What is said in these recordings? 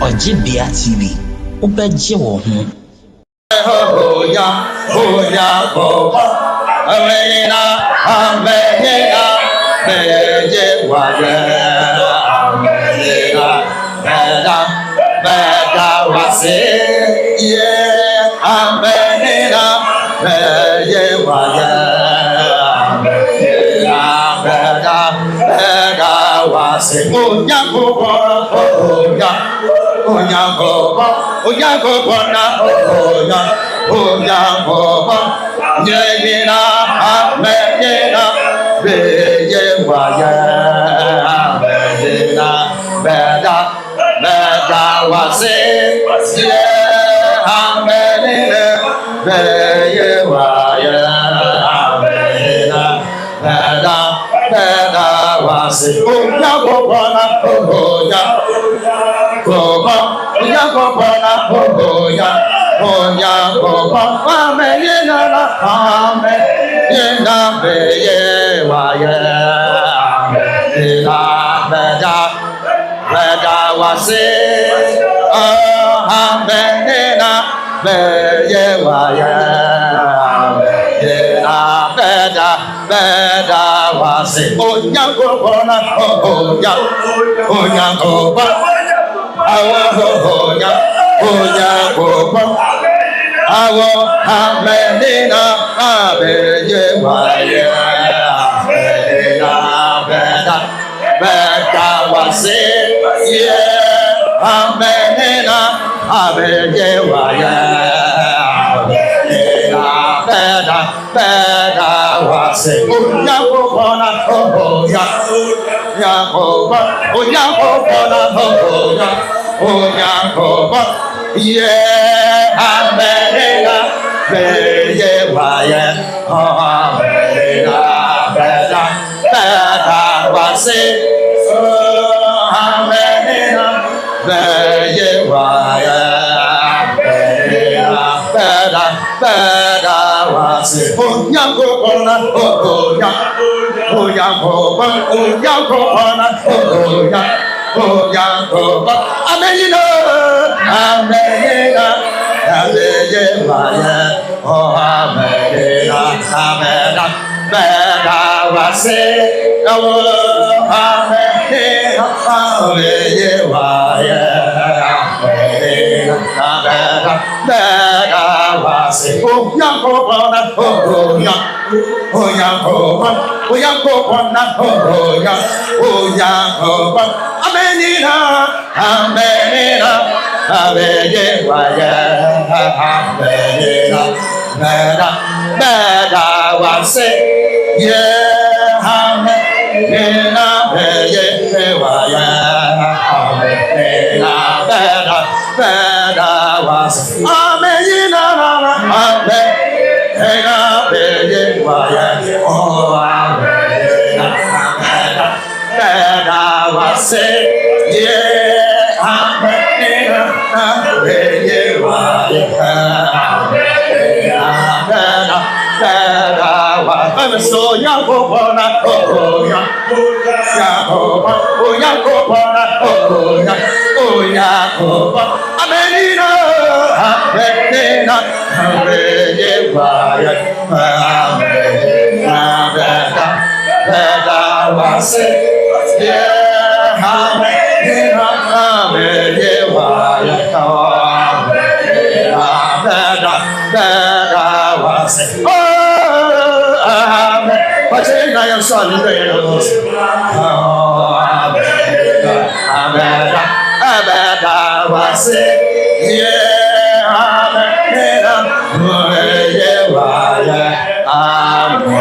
Ojibia TV, Ubeji wo ho. Oya, Amena, Beje Waya, Amena, Beda Wase, yeah, Amena, Beje Waya, Amena, Beda Wase, Oya, Nyena, Amena, Beje Waya, Amena, Beda Wase, yeah, Amena, Beje Waya, Amena, Beda Wase, Oya, Awo Amenina Abeje Waya Amenina Beda Wase yeah Amenina Abeje Waya Amenina Beda Wase Oya Kobona Oya yeah, Amena, Beje Waya, Amena, Beda Wase, Amena, Beje Waya, Amena, Beda Wase, Oya Kobona, Oya Kobona, Amenina, Amenina, Abeje Waya, Amenina, Amena, Beda Wase, Amenina, Abeje Waya, Amenina, Beda Wase, Oya Kobona, Amenina, Amenina, Abeje Waya, Amenina, Beda Wase, yeah, Amenina, Abeje Waya, Amenina, Beda Wase, Amenina, Amenina, Abeje Waya, oh, Amenina, Beda Wase, yeah, Amenina, Abeje Waya, Beda Wase. I'm so young, Amenina, Amenina, Abeje Waya, Amenina, Beda Wase, yeah, Amenina, Abeje Waya, Amenina, Beda Wase, oh, Amen. Pachena yang sali benos, oh, Amenina, Beda Wase, yeah, Amenina, Abeje Waya, Amenina,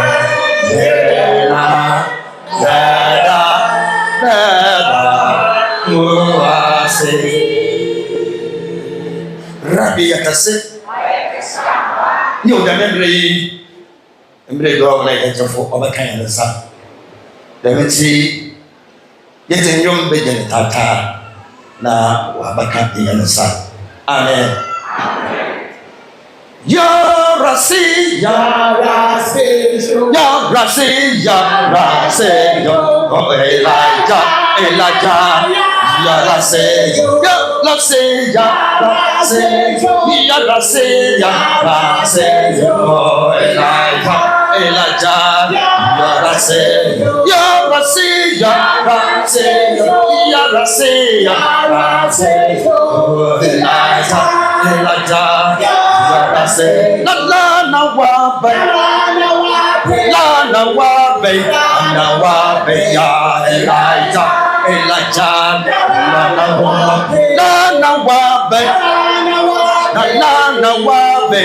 Beda Wase. Rabbi yakase, ni udamemre emre do na yɛkyɛfo ɔbɛka yɛn nsa dɛm nti yɛte nnwom bɛgye ne taataa na wabɛka yɛn nsa. Amen. Ya Rasi, Ya Rasi, Ya Rasia, Rasia, Elijah, Elijah, Rasia, Rasia, Rasia, Rasia, Rasia, Elijah, Elijah, Rasia, Rasia, Rasia, Rasia, Rasia, Elijah, Elijah, Rasia, La na wabe, La na wabe, na wabe ya Elijah, Elijah, La na wabe, La na wabe, La na wabe,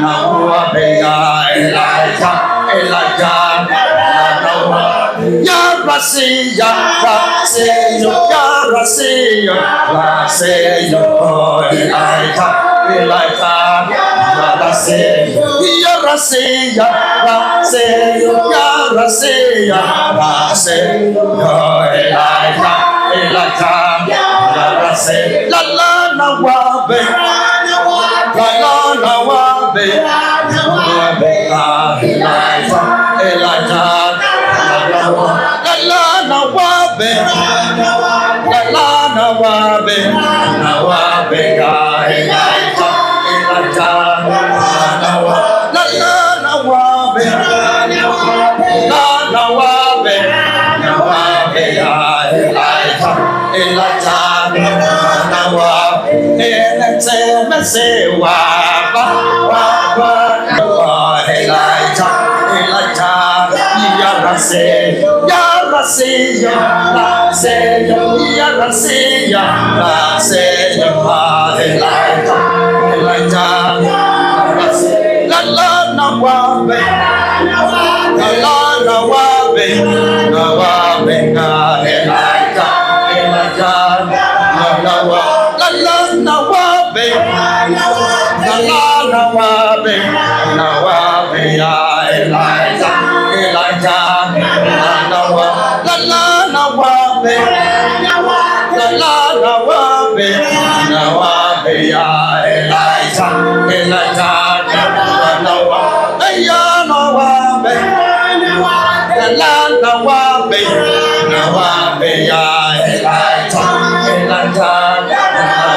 na wabe ya Elijah, Elijah, La na wabe, Ya Rasia, Rasia, Ya Rasia, Rasia, Elijah, Elijah, Rasia, Ya Rasia, Rasia, Ya Rasia, Rasia, Elijah, Elijah, Rasia, La na wabe, La na wabe, Elijah, Elijah, La na wabe, La na wabe, na wabe ya Elijah, Elijah, na wabe, La na wabe, na wabe ya Elijah, Elijah, na wabe, Elete mesewa, Elijah, Elijah, Ya Rasia, Ya Rasia, Rasia, Ya Rasia, Rasia, Elijah, Elijah, Rasia, La na wabe, La na wabe, na wabe ya Elijah, Elijah, na wabe, La na wabe, La na wabe, na wabe ya Elijah, Elijah, na wabe, La na wabe, La na wabe, na wabe ya Elijah, Elijah, na wabe, ya na wabe, La na wabe, na wabe ya Elijah, Elijah,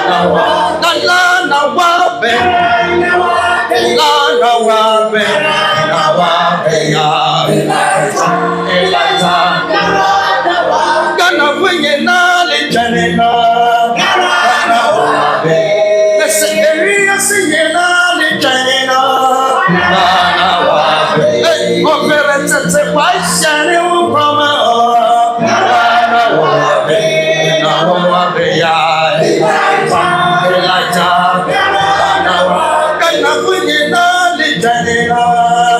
na wabe, La na wabe, La na wabe, na wabe ya Elijah, Elijah, Gana winye na lijanena, Gana wabe, Nese area siye na lijanena, Gana wabe, Ofere tete waishane uproma, Gana wabe, na wabe ya Elijah, Elijah, Gana wabe, Gana winye na lijanena,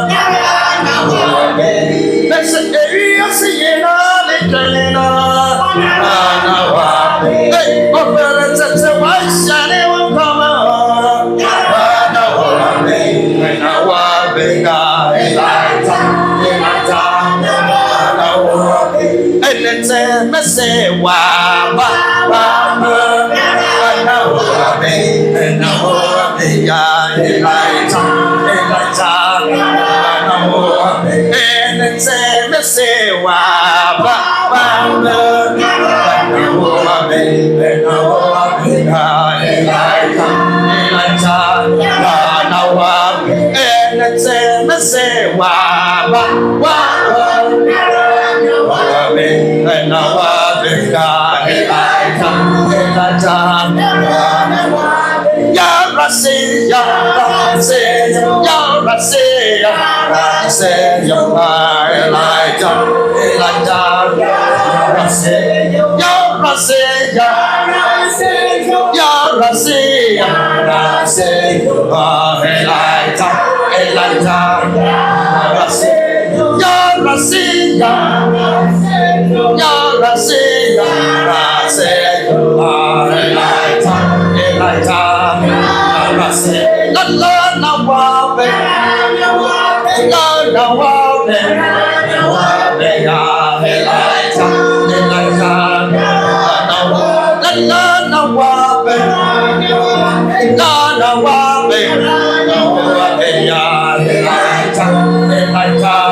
Gana wabe, Nese area siye na lijanena, Gana wabe, Ofere tete waishane uproma, Gana wabe, na wabe ya Elijah, Elijah, Gana wabe, Elete mesewa, na wabe ya Elijah, Elijah, Gana wabe, Elete mesewa, na wabe ya Elijah, Elijah, Gana wabe, Elete mesewa, na wabe ya Elijah, Elijah, Ya Rasia, Rasia, Ya Rasia, Rasia, Elijah, Elijah, Rasia, Ya Rasia, Ya Rasia, Rasia, Elijah, Elijah, Rasia, Ya Rasia, Ya Rasia, Rasia, Elijah, Elijah, Rasia, La na wabe, La na wabe, ya Elijah, Elijah, na wabe, La na wabe, La na wabe, ya Elijah, Elijah,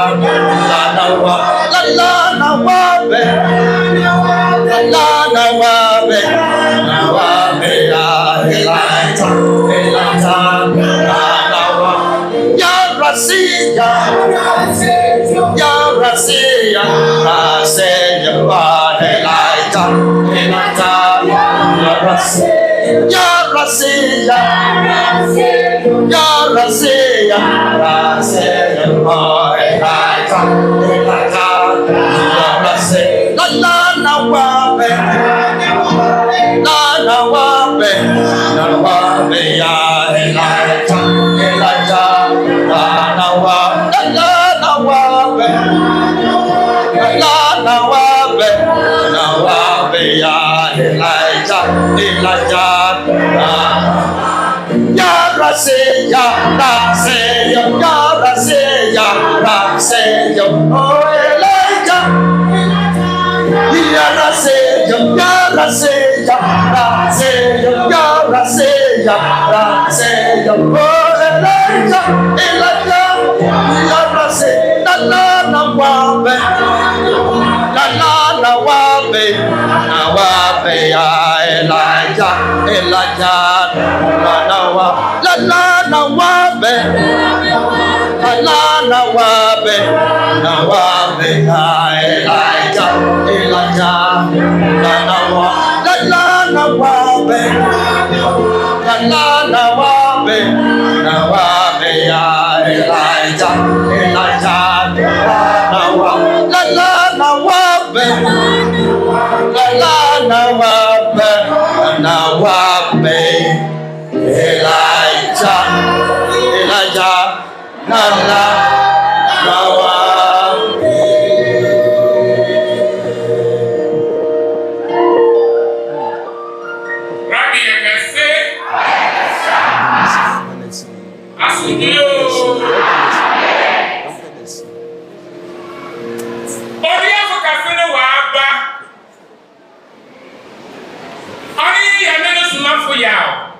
Somafo Yawoh.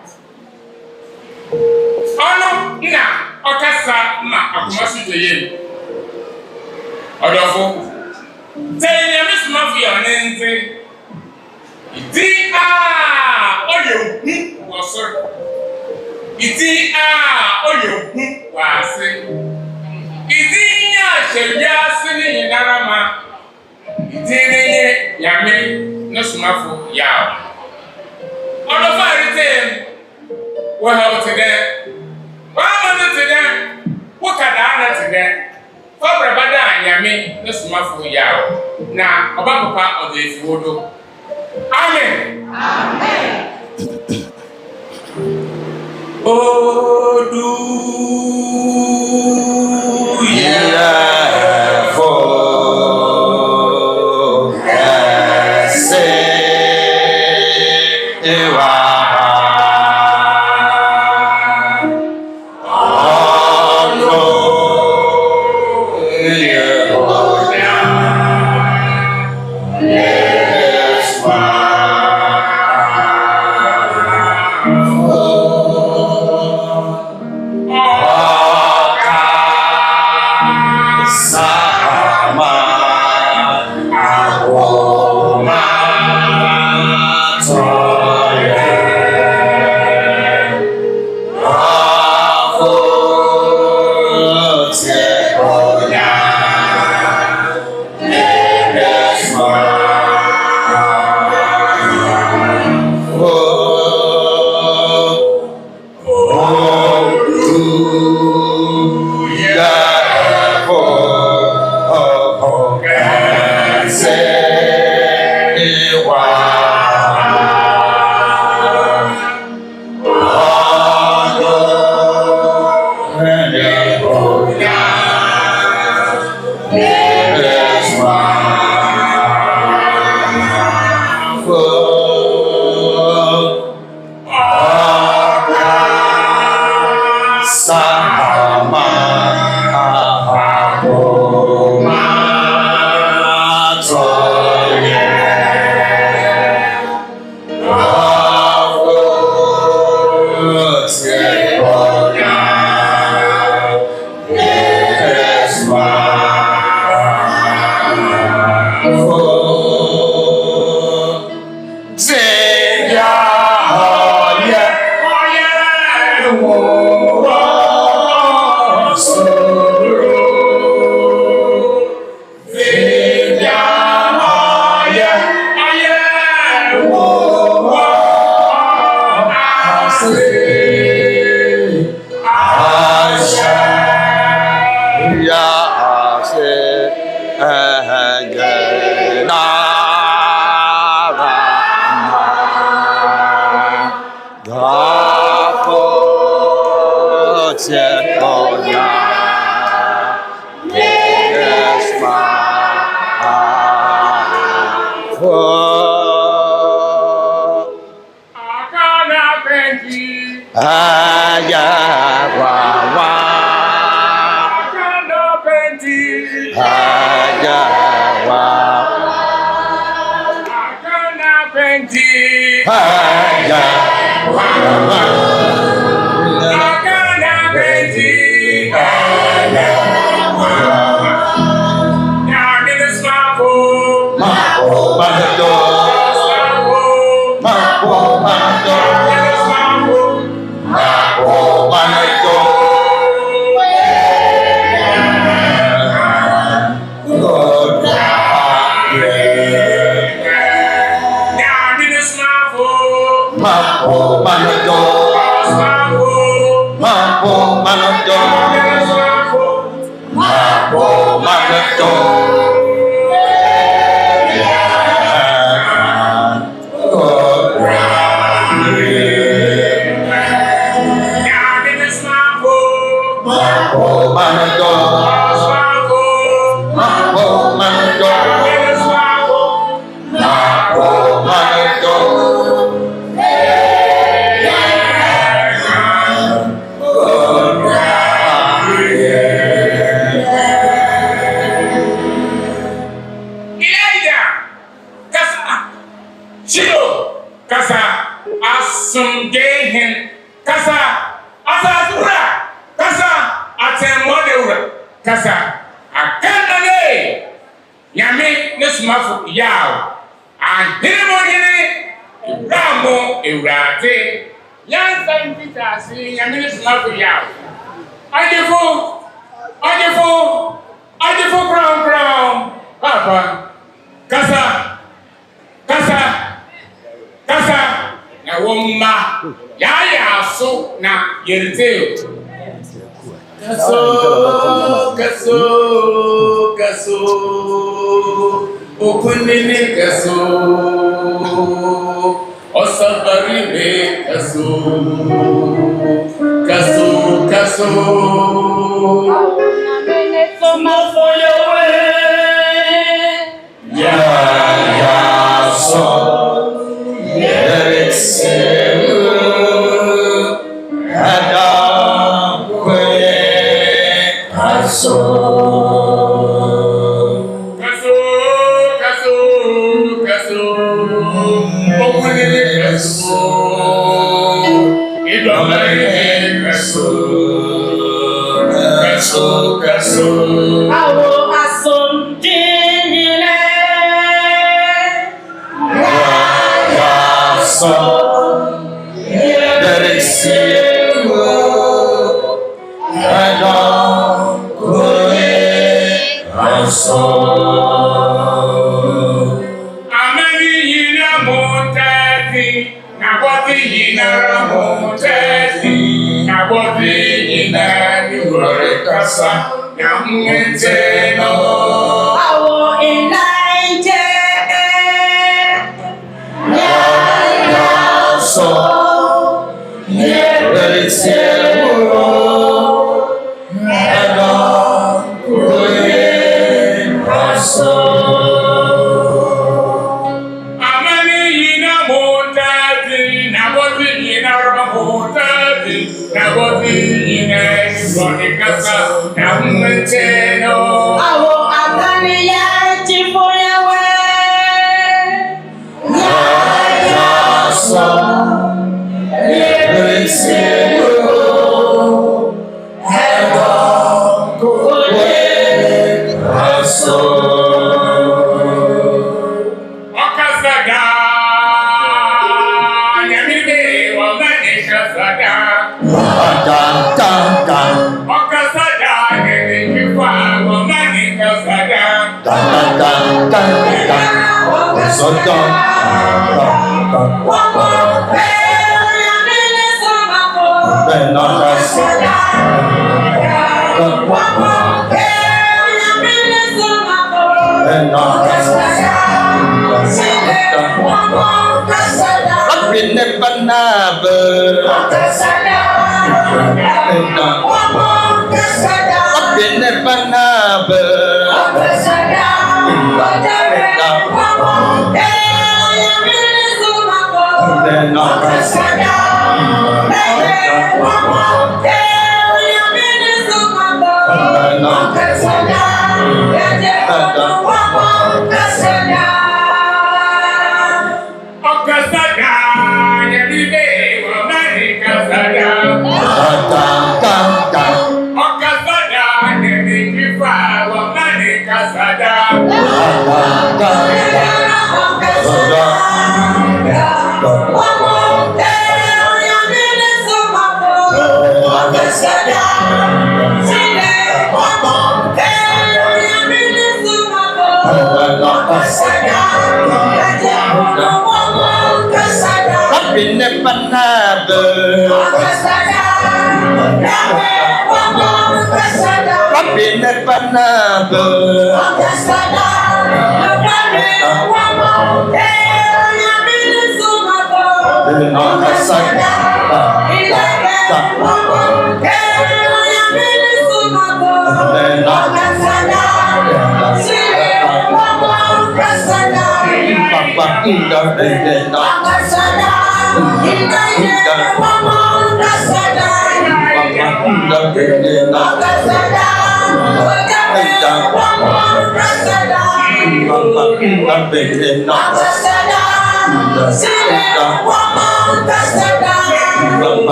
Ono na okasa ma akomasu toye. Odofo. Say Nyame Somafo Yawoh nente. Idi oye hu woso. Idi oye hu wase. Idi nya hwewia se ni yinarama. Idi ne Nyame no Somafo Yawoh. On the fire team, what happened today? What happened today? What can I do today? For Brabada, Nyame, no Somafo Yawoh. Now, about part of this wood. Amen. Amen. Oh, do yeah, for Nyame ne Somafo Yawoh ahene mo hene Ramo Ewurade yansa mpita ase Nyame ne Somafo Yawoh adefo crown papa kasa na womma ya so na yerite kaso okunene kaso osabaribe kaso Somafo ya so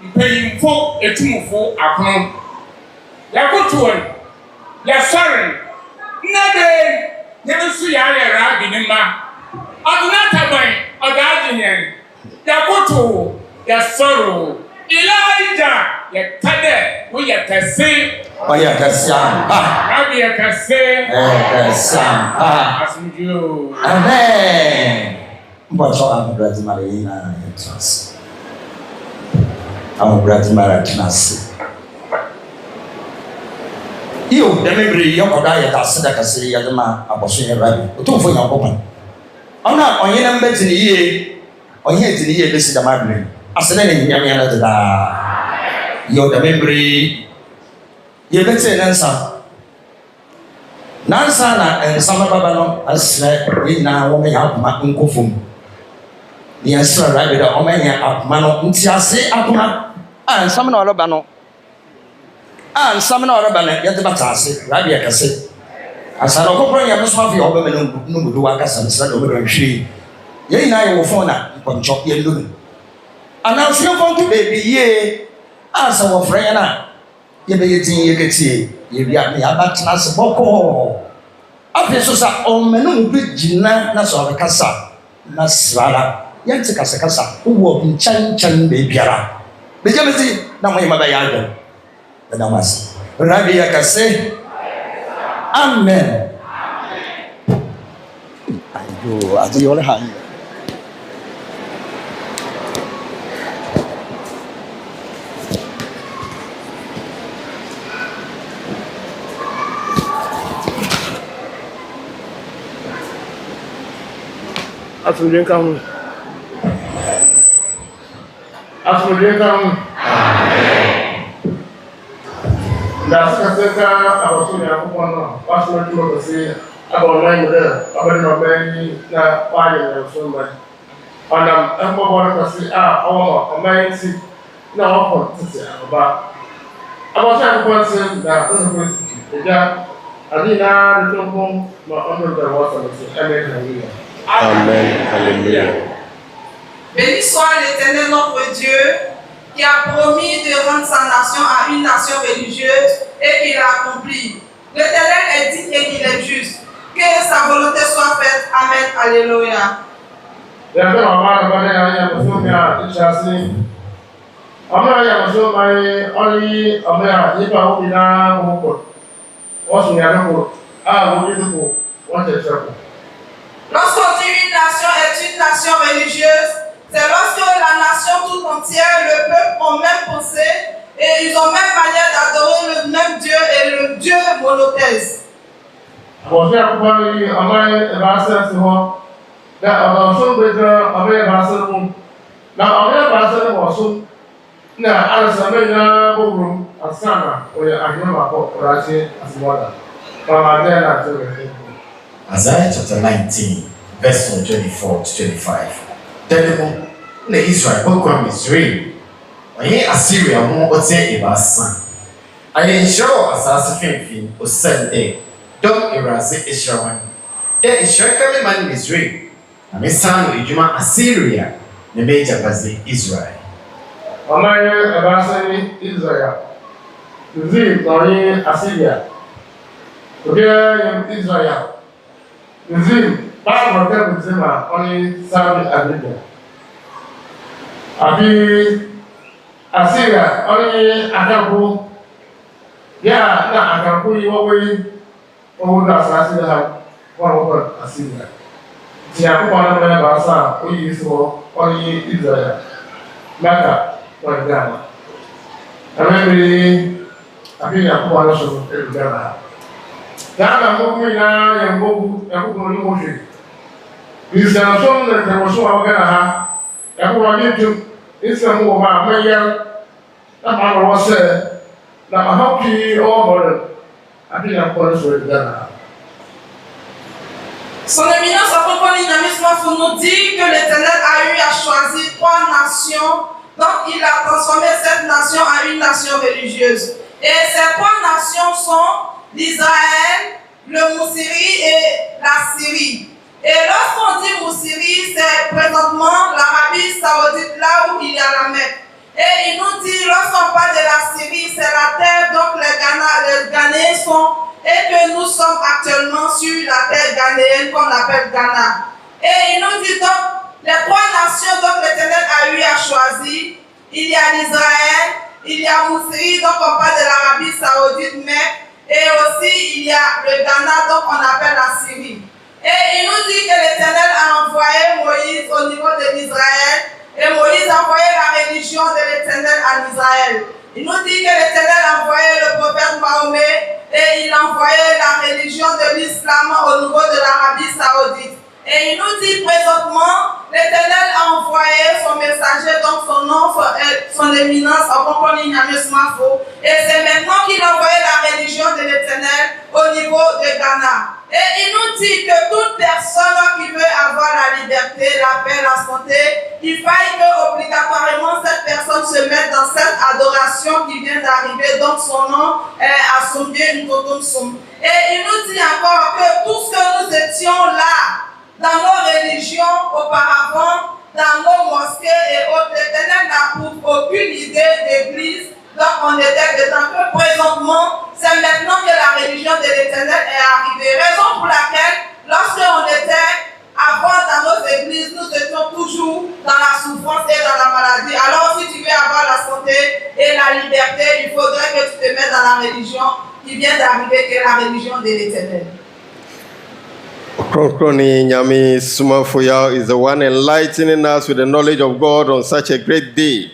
mpanyimfo etumufo akon yakotuon yasoren nade nyesu yare rabi ni ma aduna taban odadinyen yakotu yasoro Elijah yakade wo yakase Oya Kasamba. Rabia Kase. Kasamba. Asunjo. Amen. Mbacho amubrati marina yetras. Amubrati maratinasi. Iyo demebre yokoda yetasida kasiri yadema aboso yerabi. Otumfo yakopan. Ona onyena mbetini yiye. Onye tini yiye besi da madre. Asene ne nyame yana da. Yo demebre ye betse nansa na nsama baba no asre ina wo me yakoma nkofom ni asra rabe da o me nya akoma no ntiase akoma nsama na oroba no nsama na oroba na yete batase rabe yakase asara okopro ya Somafo ya obeme no gudu wakasa nsra do me hwe ye ina ye wo fon na poncho ye ndu ana fio fon to baby ye asa wo frɛ na ye be yetin ye ketie ye bia me abatena se boko afi so sa o menu bi gina na so kasa na srala ye nti kasa wo nchan be biara be jamezi na mo yema ba ya adwo na mas rabi ya kase amen ayo ati yo le ha Afrodin kamu. Amen. Das kaseka abasuri akupona. Wasuna tulo kasi abona ngode abana mabani na pale na sumba. Ana ambo bora kasi awo amainsi na wapo tsi aba. Abasuri akupona na unkwesi. Eja adina ntombo ma ono da wasa nsi. Amen. Alléluia. Béni soit l'Éternel notre Dieu qui a promis de rendre sa nation à une nation religieuse et qui l'a accompli. L'Éternel est digne et qu'il est juste. Que sa volonté soit faite. Amen. Alléluia. Lorsqu'on dit une nation est une nation religieuse, c'est lorsque la nation tout entière, le peuple ont même pensé et ils ont même manière d'adorer le même Dieu et le Dieu monothèse. Isaiah chapter 19, verse 24 to 25. Tell them, the Israel, welcome Israel. Oye Assyria mo ote ibasa. Aye ensure asase fimfin o sende. Dom erase Israel. The Israel kame man Israel. Na mesano ejuma Assyria ne meja baze Israel. Amaye ibasa ni Israel. Zim nori Assyria. Oge Israel. Zim ba mo te zima oni Saudi Arabia. Abi Assyria only Akaku ya na Akaku iwowe owo da asase ha one over Assyria. Ti akoko na me ba sa oyi so only Israel. Maka wa Ghana. Amemi abi akoko na so e Ghana. Ghana mo mi na ya ngobu akoko ni mo hwe. Israel so na te mo so wa Ghana ha. Akoko ni tu Islam wo ma mayer na ma wo se na ma happy all abina ko so Ghana. Son éminence apôtre Nyame Somafo nous dit que l'Éternel a eu à choisir 3 nations, donc il a transformé cette nation en une nation religieuse. Et ces 3 nations sont l'Israël, le Moussiri et la Syrie. Et lorsqu'on dit Moussiri, c'est présentement l'Arabie Saoudite, là où il y a la Mecque. Et il nous dit, lorsqu'on parle de la Syrie, c'est la terre dont les Ghanéens sont, et que nous sommes actuellement sur la terre ghanéenne qu'on appelle Ghana. Et il nous dit donc, les 3 nations dont l'Éternel a eu à choisir, il y a l'Israël, il y a Mousseï, donc on parle de l'Arabie Saoudite, mais et aussi il y a le Ghana, donc on appelle la Syrie. Et il nous dit que l'Éternel a envoyé Moïse au niveau de l'Israël, et Moïse a envoyé la religion de l'Éternel en Israël. Il nous dit que l'Éternel a envoyé le prophète Mahomet, et il a envoyé la religion de l'islam au niveau de l'Arabie Saoudite. Et il nous dit présentement, l'Éternel a envoyé son messager, donc son nom, son éminence, Ɔkrɔnkrɔnyi Nyame Somafo. Et c'est maintenant qu'il a envoyé la religion de l'Éternel au niveau de Ghana. Et il nous dit que toute personne qui veut avoir la liberté, la paix, la santé, il faille que obligatoirement cette personne se mette dans cette adoration qui vient d'arriver. Donc son nom est Assombie Nkotomsum. Et il nous dit encore que tout ce que nous étions là, dans nos religions auparavant, dans nos mosquées et autres, l'Éternel n'approuve aucune idée d'église. Donc on était dedans que présentement, c'est maintenant que la religion de l'Éternel est arrivée. Raison pour laquelle, lorsqu'on était avant dans nos églises, nous étions toujours dans la souffrance et dans la maladie. Alors si tu veux avoir la santé et la liberté, il faudrait que tu te mettes dans la religion qui vient d'arriver, qui est la religion de l'Éternel. Ɔkrɔnkrɔnyi Nyame Somafo is the one enlightening us with the knowledge of God on such a great day.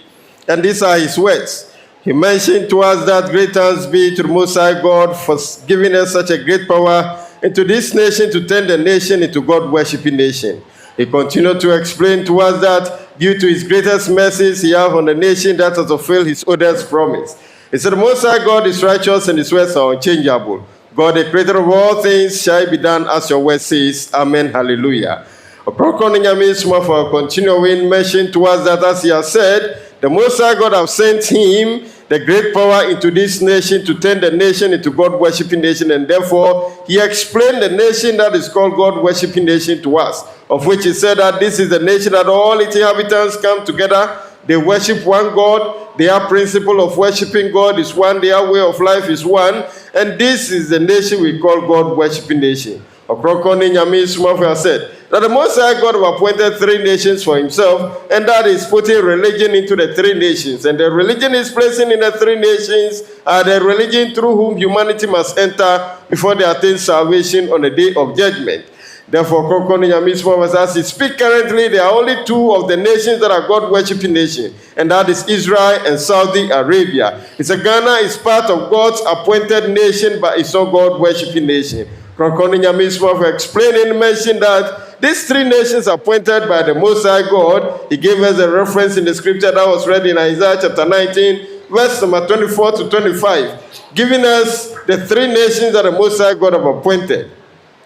And these are his words. He mentioned to us that great thanks be to the Most High God for giving us such a great power into this nation to turn the nation into God-worshipping nation. He continued to explain to us that due to his greatest mercies he has on the nation that has fulfilled his oldest promise. He said, the Most High God is righteous and his words are unchangeable. God, the creator of all things, shall be done as your word says. Amen. Hallelujah. Ɔkrɔnkrɔnyi Nyame Somafo continuing mention to us that as he has said, the Most High God have sent him the great power into this nation to turn the nation into God-worshipping nation, and therefore he explained the nation that is called God-worshipping nation to us, of which he said that this is the nation that all its inhabitants come together. They worship one God. Their principle of worshiping God is one. Their way of life is one. And this is the nation we call God-worshipping nation. Ɔkrɔnkrɔnyi Nyame Somafo said that the Most High God have appointed 3 nations for himself, and that is putting religion into the 3 nations. And the religion is placing in the 3 nations are the religion through whom humanity must enter before they attain salvation on the day of judgment. Therefore, Ɔkrɔnkrɔnyi Nyame Somafo, as he speaks currently, there are only 2 of the nations that are God-worshipping nations, and that is Israel and Saudi Arabia. It's a Ghana is part of God's appointed nation, but it's not God-worshipping nation. Ɔkrɔnkrɔnyi Nyame Somafo explained and mentioned that these 3 nations appointed by the Most High God, he gave us a reference in the scripture that was read in Isaiah chapter 19, verse number 24 to 25, giving us the 3 nations that the Most High God have appointed.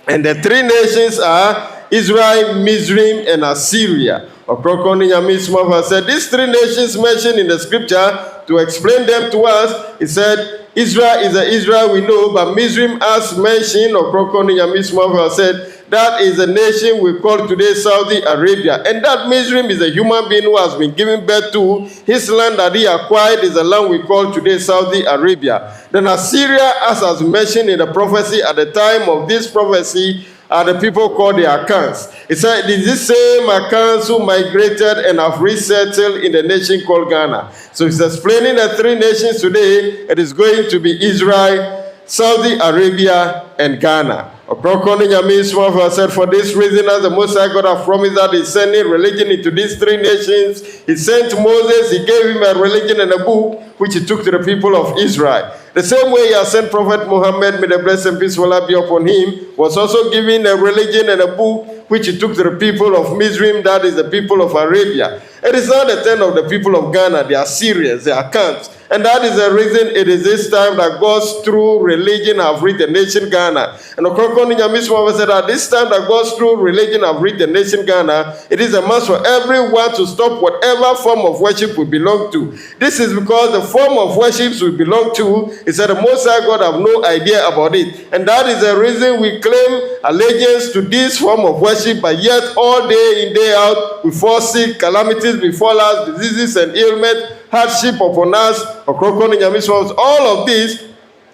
And the 3 nations are Israel, Mizraim, and Assyria. Ɔkrɔnkrɔnyi Nyame Somafo said these 3 nations mentioned in the scripture, to explain them to us, he said, Israel is the Israel we know, but Mizraim, as mentioned, Ɔkrɔnkrɔnyi Nyame Somafo said, that is the nation we call today Saudi Arabia. And that Mizraim is a human being who has been given birth to. His land that he acquired is the land we call today Saudi Arabia. Then Assyria, as mentioned in the prophecy, at the time of this prophecy, are the people called the Akans. It said, it is this same Akans who migrated and have resettled in the nation called Ghana. So it's explaining the 3 nations today. It is going to be Israel, Saudi Arabia, and Ghana. Ɔkrɔnkrɔnyi Nyame Somafo said, for this reason, as the Most High God has promised that he's sending religion into these 3 nations, he sent Moses, he gave him a religion and a book, which he took to the people of Israel. The same way he has sent Prophet Muhammad, may the blessing and peace of Allah be upon him, was also given a religion and a book, which he took to the people of Mizraim, that is the people of Arabia. It is not the turn of the people of Ghana, the Assyrians, the Akans. And that is the reason it is this time that God's true religion have reached the nation Ghana. And Ɔkrɔnkrɔnyi Nyame Somafo said that this time that God's true religion have reached the nation Ghana, it is a must for everyone to stop whatever form of worship we belong to. This is because the form of worship we belong to is that the Most High God have no idea about it. And that is the reason we claim allegiance to this form of worship, but yet all day in, day out, we fall sick, calamities befall us, diseases and ailments, hardship upon us, Ɔkrɔnkrɔnyi Nyame Somafo. All of this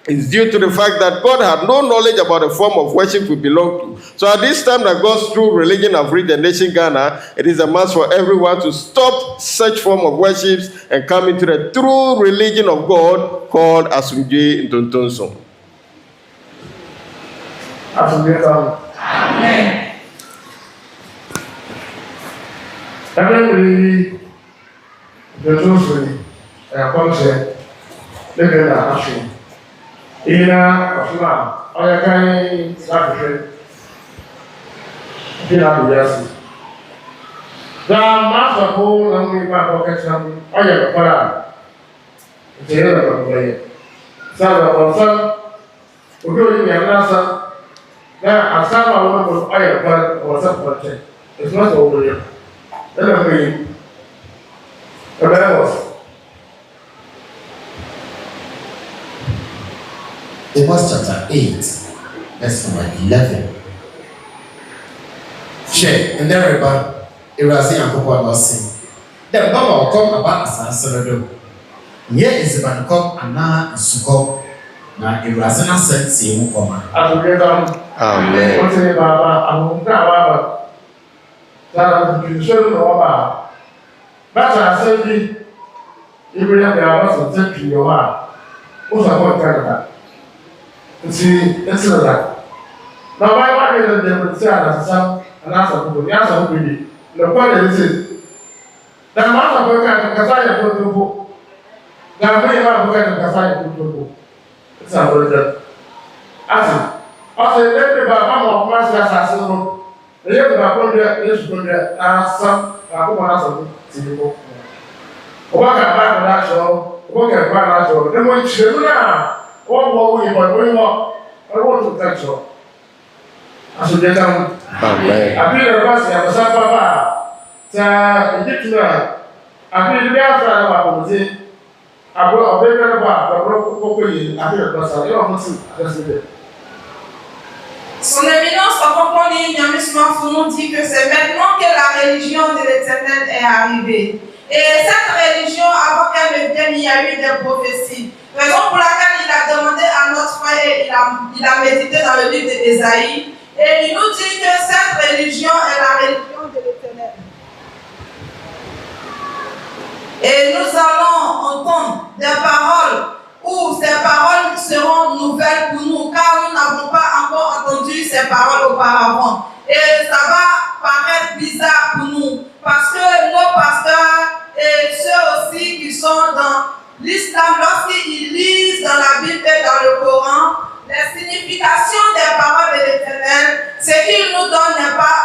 is due to the fact that God had no knowledge about the form of worship we belong to. So at this time that God's true religion have reached the nation Ghana, it is a must for everyone to stop such form of worships and come into the true religion of God called Asumdwe Ntontonso. Amen. Every the truth concept living that action. Ina ofuna oya kan safe. Ina biasi. Da master ko na mi ba ko ketcham oya para. Jere ba ko ye. Sa ba sa ojo ni anasa. Na asama wona ko oya para o sa porte. It's not over here. Let me Amos chapter 8, verse number 11. Share, and there about Erasi and Papa Lossin. The Baba will come about Assassin. Here is the man come and now Suko. Now Erasina sent Simu Koma. Amen. What's it, Baba? I'm going to Baba. That I'm sure Baba. But I said, even if there was a temple, you are. What's about Canada? See, that's not that. Now, why did they would say that some and answer people? The answer would be the point is it. The amount of work at the Kasaya put to book. The amount of work at the Kasaya put to book. It's not what that. As also, let me buy one of my assassin. The year of our project is good as some Akuman to the book. What can buy the national? What can buy national? Then when children. What more we want? I want to touch you. I should get down. Amen. I feel the bus. I was up, Papa. Sir, you get I feel the after about it. I brought a baby about the broke. I feel the bus. I don't want to just do it. Son éminence Ɔkrɔnkrɔnyi Nyame Somafo nous dit que c'est maintenant que la religion de l'Éternel est arrivée. Et cette religion, avant qu'elle ne vienne, il y a eu des prophéties. Raison pour laquelle il a demandé à notre frère et il a médité dans le livre d'Ésaïe. Et il nous dit que cette religion est la religion de l'Éternel. Et nous allons entendre des paroles où ces paroles seront nouvelles pour nous, car nous n'avons pas encore entendu ces paroles auparavant. Et ça va paraître bizarre pour nous, parce que nos pasteurs et ceux aussi qui sont dans l'islam, lorsqu'ils lisent dans la Bible et dans le Coran, les significations des paroles de l'Éternel, ce qu'ils nous donnent n'est pas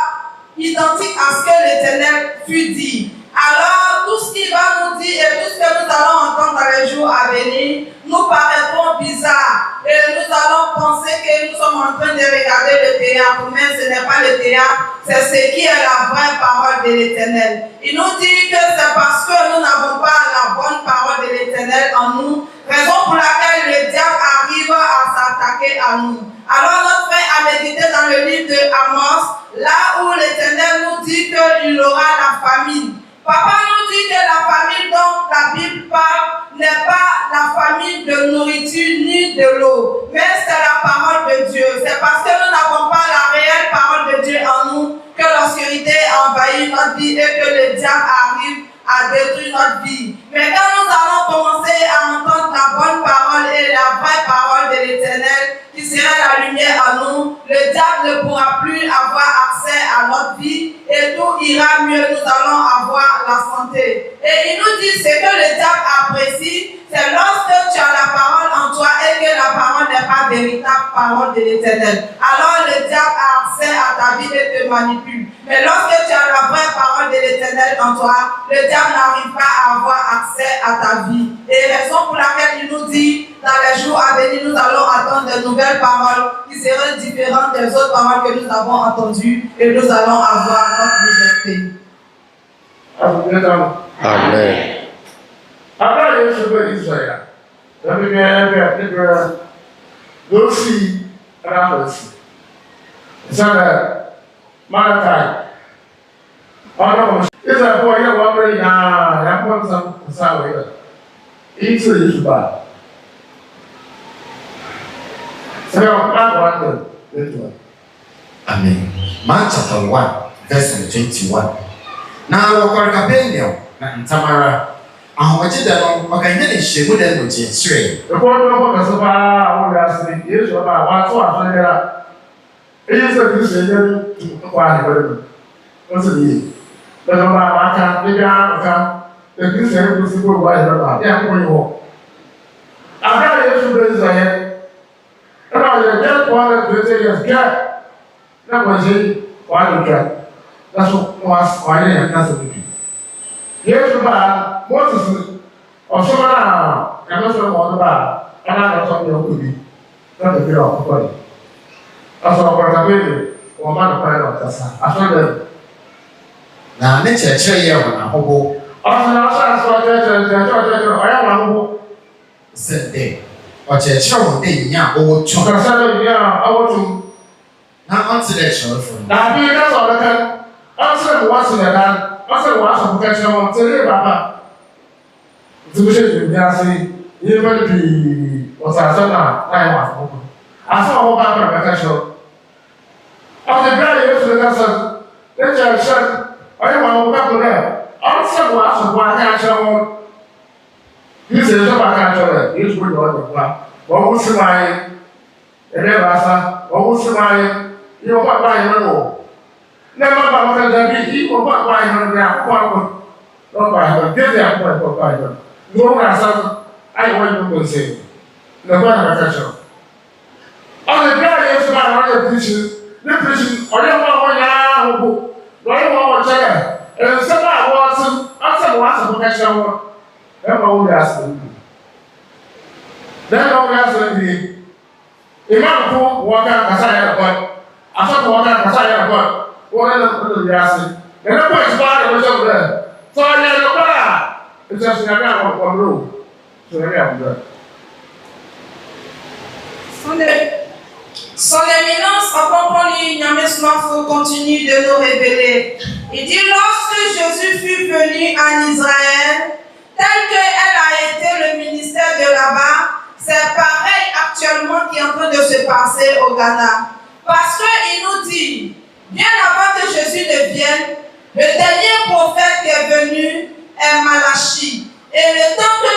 identique à ce que l'Éternel fut dit. Alors, tout ce qu'il va nous dire et tout ce que nous allons entendre dans les jours à venir nous paraîtront bizarres. Et nous allons penser que nous sommes en train de regarder le théâtre, mais ce n'est pas le théâtre, c'est ce qui est la vraie parole de l'Éternel. Il nous dit que c'est parce que nous n'avons pas la bonne parole de l'Éternel en nous, raison pour laquelle le diable arrive à s'attaquer à nous. Alors notre frère a médité dans le livre de Amos, là où l'Éternel nous dit qu'il aura la famine. Papa nous dit que la famille dont la Bible parle n'est pas la famille de nourriture ni de l'eau, mais c'est la parole de Dieu. C'est parce que nous n'avons pas la réelle parole de Dieu en nous que l'obscurité envahit notre vie et que le diable arrive à détruire notre vie. Mais quand nous allons commencer à entendre la bonne parole et la vraie parole de l'Éternel, qui sera la lumière en nous, le diable ne pourra plus avoir accès à notre vie et tout ira mieux, nous allons avoir la santé. Et il nous dit ce que le diable apprécie, c'est lorsque tu as la parole en toi et que la parole n'est pas véritable parole de l'Éternel. Alors le diable a accès à ta vie et te manipule. Mais lorsque tu as la vraie parole de l'Éternel en toi, le diable n'arrive pas à avoir accès à ta vie. Et raison pour laquelle il nous dit, dans les jours à venir, nous allons attendre de nouvelles paroles qui seront différentes des autres paroles que nous avons entendues et nous allons avoir notre liberté. Amen. Après, il se peut Israël. La première, aussi, la aussi. Ça, Malachi. Israël, pour y avoir, il y a un peu de ça. Il se dit pas. C'est Mark 1, 21. Amen. Mark chapter 1, verse 21. Now, we're Capernaum, and Tamara. Ahomachi da no makanya ne hyemu da no kyerɛ. Report no ko so ba wo ya se Yesu ba wa so aso dera. Eyi se bi se ye ko a ne bere. O se ni. Ba no ba wa ka ne bia ka. E bi se ko si ko wa ya ba. Ya ko ni ho. Aga Yesu be ze ye. E ba ye get 120 years get. Na ko je wa do tra. Na so wa ye ya na so bi. Yesu ba Moses Osomana Yamoso Monoba, and I don't know who be not a bit of body. As of what I made, or man of pilot, I saw them. Na ne kyerɛkyerɛ yɛ wɔ n'ahobɔ. Also, I am a Sɛ dɛ ɔkyerɛkyerɛ wɔ dɛ nya ɔwɔ twɔn. I want to. Na ɔnte dɛ kyerɛwfo no. Now, be that's all I can. Also, what's in the land? Also, what's a professional? Tell you, Papa. The bishop say, you better be what's our son now. I saw what happened at the show. After the guy used to the castle, the church said, I am a couple there. Also, what's a one catcher? He says, I can't tell it. He's good on the plan. What was my Rasa? What was my you know what I know? Never mind, that be equal what I know now. Not by her, get there, what by her. No, I want to say. The one of attention. On the guy is about other preaching, the preaching, or you want one now, or you want one chair, and somebody wants I said, what's a professional? Then I will ask them. Then I will ask them. Imam who walk out as I had a butt. I thought walk out as I had a butt. What are the asking? And the point is why I was over there. So I had a butt. It's just a matter of one room. So I have that. Son éminence, Ɔkrɔnkrɔnyi Nyame Somafo continue de nous révéler. Il dit, lorsque Jésus fut venu en Israël, tel qu'elle a été le ministère de là-bas, c'est pareil actuellement qui est en train de se passer au Ghana. Parce qu'il nous dit, bien avant que Jésus ne vienne, le dernier prophète qui est venu est Malachi. Et le temps de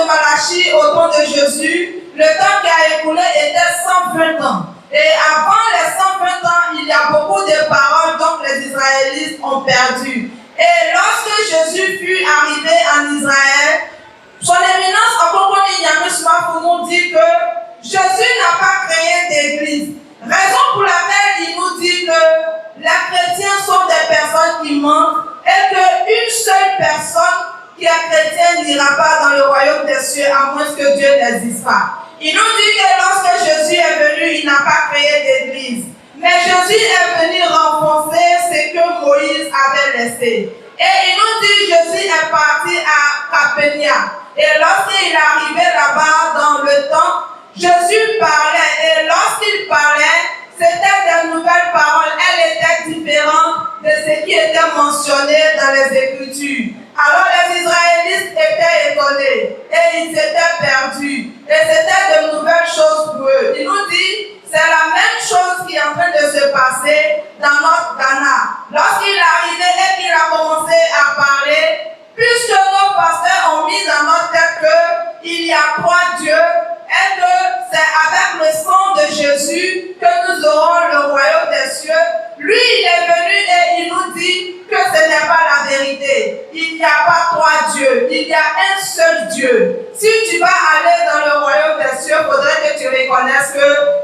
Malachi au temps de Jésus, le temps qui a écoulé était 120 ans. Et avant les 120 ans, il y a beaucoup de paroles dont les Israélites ont perdu. Et lorsque Jésus fut arrivé en Israël, son éminence Ɔkrɔnkrɔnyi Nyame Somafo nous dit que Jésus n'a pas créé d'église. Raison pour laquelle il nous dit que les chrétiens sont des personnes qui mentent et qu'une seule personne qui est chrétienne n'ira pas dans le royaume des cieux à moins que Dieu n'existe pas. Il nous dit que lorsque Jésus est venu, il n'a pas créé d'église. Mais Jésus est venu renforcer ce que Moïse avait laissé. Et il nous dit Jésus est parti à Capernaum. Et lorsqu'il est arrivé là-bas dans le temps, Jésus parlait. Et lorsqu'il parlait, c'était de nouvelles paroles. Elles étaient différentes de ce qui était mentionné dans les Écritures. Alors les Israélites étaient étonnés et ils étaient perdus. Et c'était de nouvelles choses pour eux. Il nous dit, c'est la même chose qui est en train de se passer dans notre Ghana. Lorsqu'il est arrivé et qu'il a commencé à parler, puisque nos pasteurs ont mis dans notre tête qu'il y a trois dieux et que c'est avec le sang de Jésus que nous aurons le royaume des cieux, lui il est venu et il nous dit que ce n'est pas la vérité. Il n'y a pas trois dieux, il y a un seul Dieu. Si tu vas aller dans le royaume des cieux, il faudrait que tu reconnaisses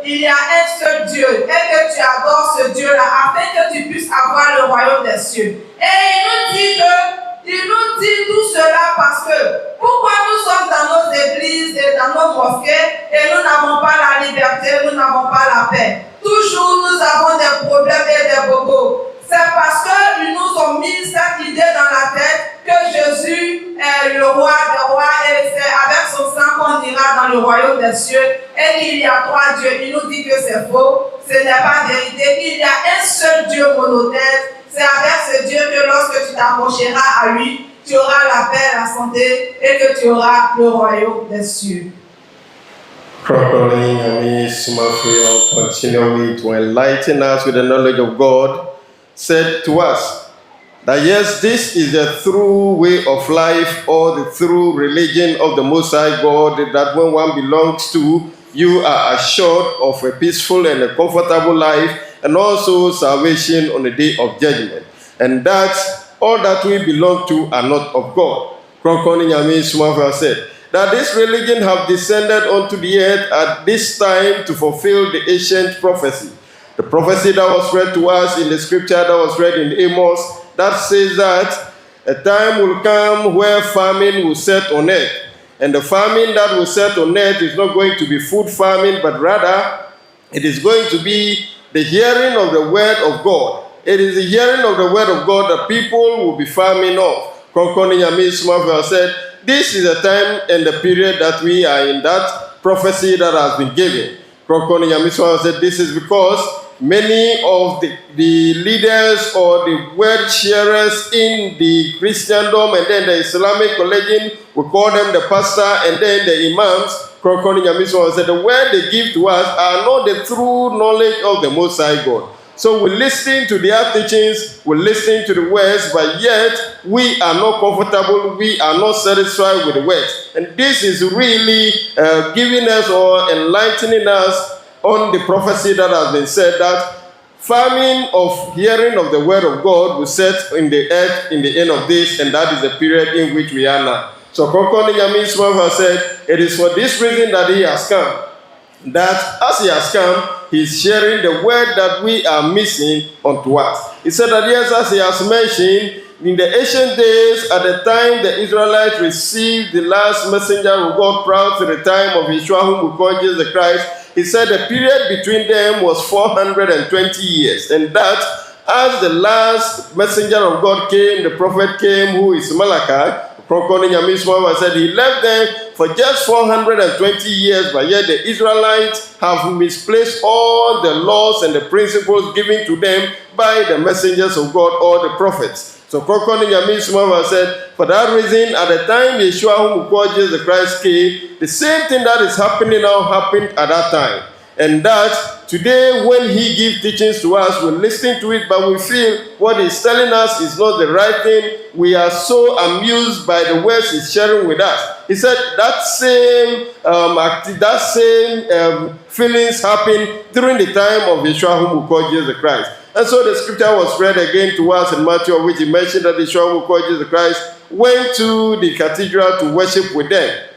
qu'il y a un seul Dieu et que tu adores ce Dieu-là afin que tu puisses avoir le royaume des cieux. Et il nous dit tout cela parce que pourquoi nous sommes dans nos églises et dans nos mosquées et nous n'avons pas la liberté, nous n'avons pas la paix. Toujours nous avons des problèmes et des bobos. C'est parce qu'ils nous ont mis cette idée dans la tête que Jésus est le roi des rois et c'est avec son sang qu'on ira dans le royaume des cieux et qu'il y a trois dieux. Il nous dit que c'est faux, ce n'est pas vérité, qu'il y a un seul Dieu monothèse. C'est avec ce Dieu que lorsque tu t'approcheras à lui, tu auras la paix, la santé et que tu auras le royaume des cieux. Ɔkrɔnkrɔnyi Nyame Somafo continually to enlighten us with the knowledge of God, said to us that yes, this is the true way of life or the true religion of the Most High God, that when one belongs to, you are assured of a peaceful and a comfortable life and also salvation on the day of judgment. And that all that we belong to are not of God. Ɔkrɔnkrɔnyi Nyame Somafo said that this religion have descended onto the earth at this time to fulfill the ancient prophecy. The prophecy that was read to us in the scripture that was read in Amos, that says that a time will come where famine will set on earth. And the famine that will set on earth is not going to be food famine, but rather it is going to be the hearing of the word of God. It is the hearing of the word of God that people will be farming of. Ɔkrɔnkrɔnyi Nyame Somafo said, this is the time and the period that we are in, that prophecy that has been given. Ɔkrɔnkrɔnyi Nyame Somafo said, this is because many of the leaders or the word sharers in the Christendom and then the Islamic religion, we call them the pastor and then the imams. Ɔkrɔnkrɔnyi Nyame Somafo said, the word they give to us are not the true knowledge of the Most High God. So we're listening to their teachings, we're listening to the words, but yet we are not comfortable, we are not satisfied with the words. And this is really giving us or enlightening us on the prophecy that has been said, that famine of hearing of the word of God will set in the earth in the end of this, and that is the period in which we are now. So Ɔkrɔnkrɔnyi Nyame Somafo said, it is for this reason that he has come. That as he has come, he is sharing the word that we are missing unto us. He said that yes, as he has mentioned, in the ancient days, at the time the Israelites received the last messenger of God prior to the time of Yeshua, whom we call Jesus Christ, he said the period between them was 420 years. And that as the last messenger of God came, the prophet came, who is Malachi, Ɔkrɔnkrɔnyi Nyame Somafo said he left them for just 420 years, but yet the Israelites have misplaced all the laws and the principles given to them by the messengers of God or the prophets. So Ɔkrɔnkrɔnyi Nyame Somafo said, for that reason, at the time Yeshua, whom we call Jesus Christ, came, the same thing that is happening now happened at that time. And that today, when he gives teachings to us, we're listening to it, but we feel what he's telling us is not the right thing. We are so amused by the words he's sharing with us. He said that same feelings happened during the time of Yeshua, whom we call Jesus Christ. And so the scripture was read again to us in Matthew, of which he mentioned that Yeshua, whom we call Jesus Christ, went to the cathedral to worship with them.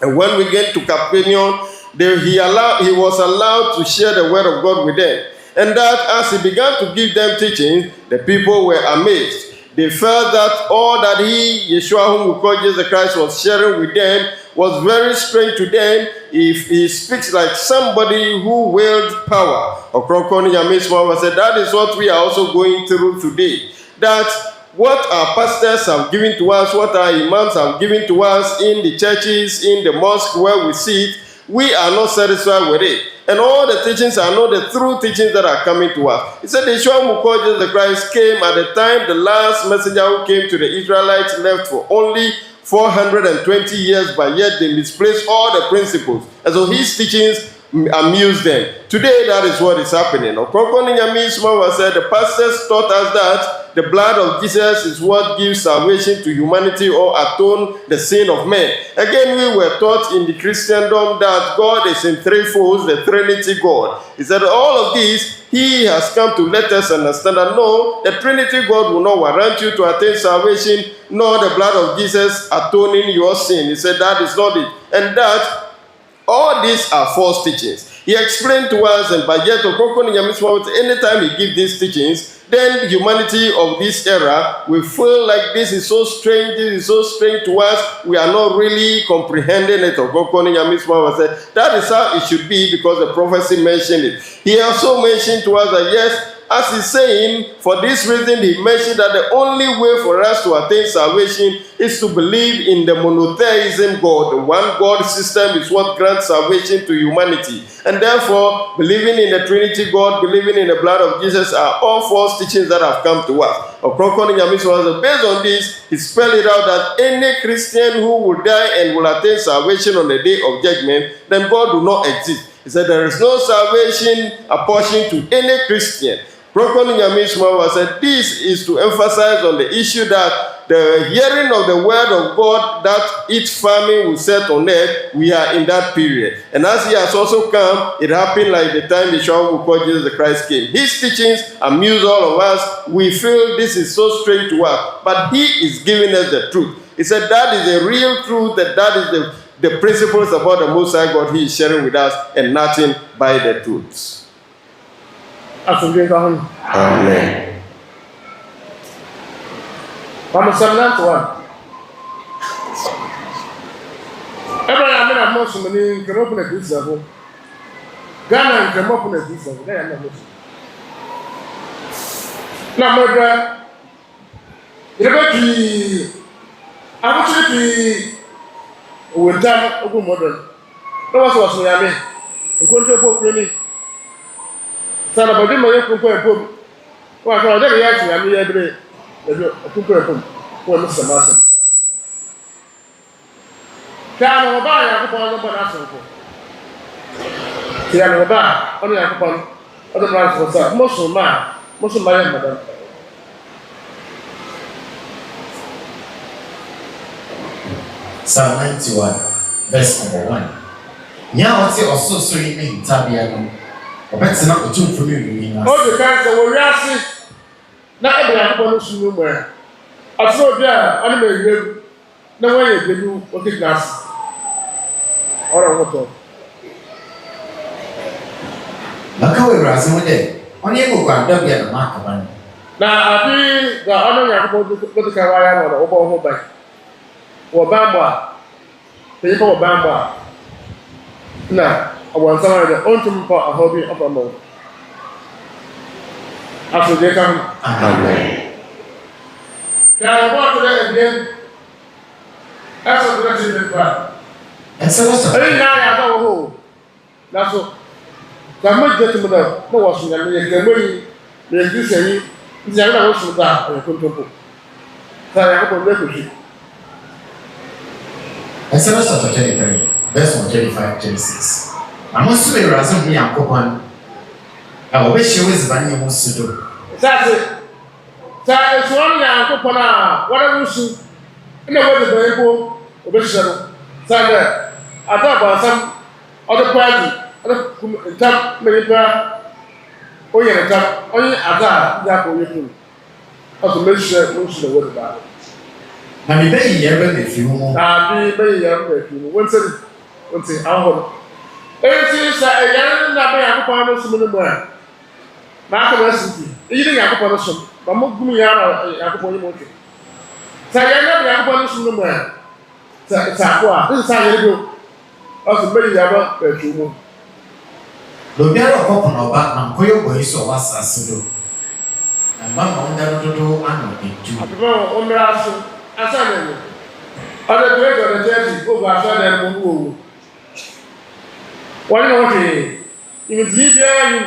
And when we get to Capernaum, he was allowed to share the word of God with them. And that as he began to give them teaching, the people were amazed. They felt that all that Yeshua, whom we call Jesus Christ, was sharing with them was very strange to them. If he speaks like somebody who wields power. Ɔkrɔnkrɔnyi Nyame Somafo said, that is what we are also going through today. That what our pastors have given to us, what our imams have given to us in the churches, in the mosque where we sit, we are not satisfied with it. And all the teachings are not the true teachings that are coming to us. He said, Yeshua, who called Jesus Christ, came at the time the last messenger who came to the Israelites left for only 420 years, but yet they misplaced all the principles. And so his teachings amuse them. Today, that is what is happening. Ɔkrɔnkrɔnyi Nyame Somafo said, the pastors taught us that the blood of Jesus is what gives salvation to humanity or atone the sin of men. Again, we were taught in the Christendom that God is in three folds, the Trinity God. He said all of this, he has come to let us understand that no, the Trinity God will not warrant you to attain salvation, nor the blood of Jesus atoning your sin. He said that is not it. And that all these are false teachings. He explained to us, and by yet Ɔkrɔnkrɔnyi Nyame Somafo, anytime he gives these teachings, then humanity of this era will feel like this is so strange to us, we are not really comprehending it. Ɔkrɔnkrɔnyi Nyame Somafo said, that is how it should be because the prophecy mentioned it. He also mentioned to us that yes, as he's saying, for this reason, he mentioned that the only way for us to attain salvation is to believe in the monotheism God. The one God system is what grants salvation to humanity. And therefore, believing in the Trinity God, believing in the blood of Jesus are all false teachings that have come to us. Ɔkrɔnkrɔnyi Nyame so based on this, he spelled it out that any Christian who will die and will attain salvation on the day of judgment, then God do not exist. He said there is no salvation apportioned to any Christian. Ɔkrɔnkrɔnyi Nyame said this is to emphasize on the issue that the hearing of the word of God that each family will set on earth, we are in that period. And as he has also come, it happened like the time the Yeshua who called Jesus the Christ came. His teachings amuse all of us. We feel this is so strange to us, but he is giving us the truth. He said that is the real truth, that is the principles about the Most High God he is sharing with us, and nothing by the truths. Amen. Vamos terminar com a. Abraham na moço menino que não pode dizer vou. Gana que não pode dizer vou. Ganha na moço. Na moda. Repete. Abuti o dam o moda. Não vai só Nyame. Enquanto eu vou creni. Sana bodi mo ye kunko epom. Wa ka o de ya Nyame ye bre. Eu comprei com a nossa massa. Cara, não vai a culpa não para nada. Se não vai, onde a culpa não para você. Moço mais madame. Psalm 91, verse number 1. Nya ɔte ɔsorosoro yi ne hintabea no, ɔbɛtena otumfo no nwini ase. O de kan sɛ wɔwi ase na Abraham bɔ no sunu mu ɛ. Asoro obi a ɔne ma ewiem na wɔyɛ edwelu wɔte glass. Ɔrɔ wɔtɔ. Maka wɔ ewurase ho dɛ, ɔne emu kwada bia na ma akaba no. Na abi ga ɔno Nyankopɔn wɔte ka waya no na wɔbɔ ho ban. Wɔ bambɔ a, pɛyipa wɔ bambɔ a, na ɔwɔnsam ayɛ dɛ ɔntum mpa ahɔ bi ɔfa ma wo. Asodie ka ho. Amen. Kaya bɔ to dɛ ebien ɛsɛ to dɛ ti ne kura. Exodus. Ɛyi naa yɛ ada wɔ hɔ o. Na so kàmú jẹ tìmù dɛ mo wɔ so Nyame yɛ kɛmɛ yi na yɛ ti sɛ yi nti Nyame na wɔ so da ɔyɛ kontompo. Sa yɛ akɔpɔ ne kosi. Exodus chapter 23, verse 135-36. Àmọ́ sùn ewurase ho yɛ akɔpɔn a wɔbɛhyɛ wɔ eziban yɛ ho si do. Saase sa esuwan yɛ akɔpɔn a wɔde ho su ɛna wɔde bɛyɛ po wɔbɛhyɛ no sa dɛ ata abɔnsam ɔde paadi ɔde kum ntam mɛnipa ɔyɛ ntam ɔyɛ ata a ɛde akɔ ɔyɛ kum ɔso mɛhyɛ mo nsu na wɔde baa. Na mi bɛyi yɛrɛ bɛ n'efi mu. Na bi bɛyi yɛrɛ bɛ n'efi mu wɔnti ahɔ no. Eti sɛ ɛyɛrɛ na bɛ akɔpɔn no sum no mu a n'aka na esi ti eyi ne akɔpɔn no sum ma mo gum yɛ ara akɔpɔn yi mo twe. Sɛ yɛrɛ na bɛ akɔpɔn no sum no mu a sɛ akɔ a nsa yɛrɛ bi o ɔso bɛyi yɛrɛ bɛ n'efi mu. Obiara ɔkɔpɔn ɔba na nkɔyɛ ɔbɔ yi so ɔwɔ asase do. Na mma ma ɔnda no dodo ano edu. Abibɛ ɔmmerɛ aso asa na ɛmu ɔde pere ɔde tɛɛti ogu asa na ɛmu no owu. Wɔn na wɔhwɛ imidie biara yi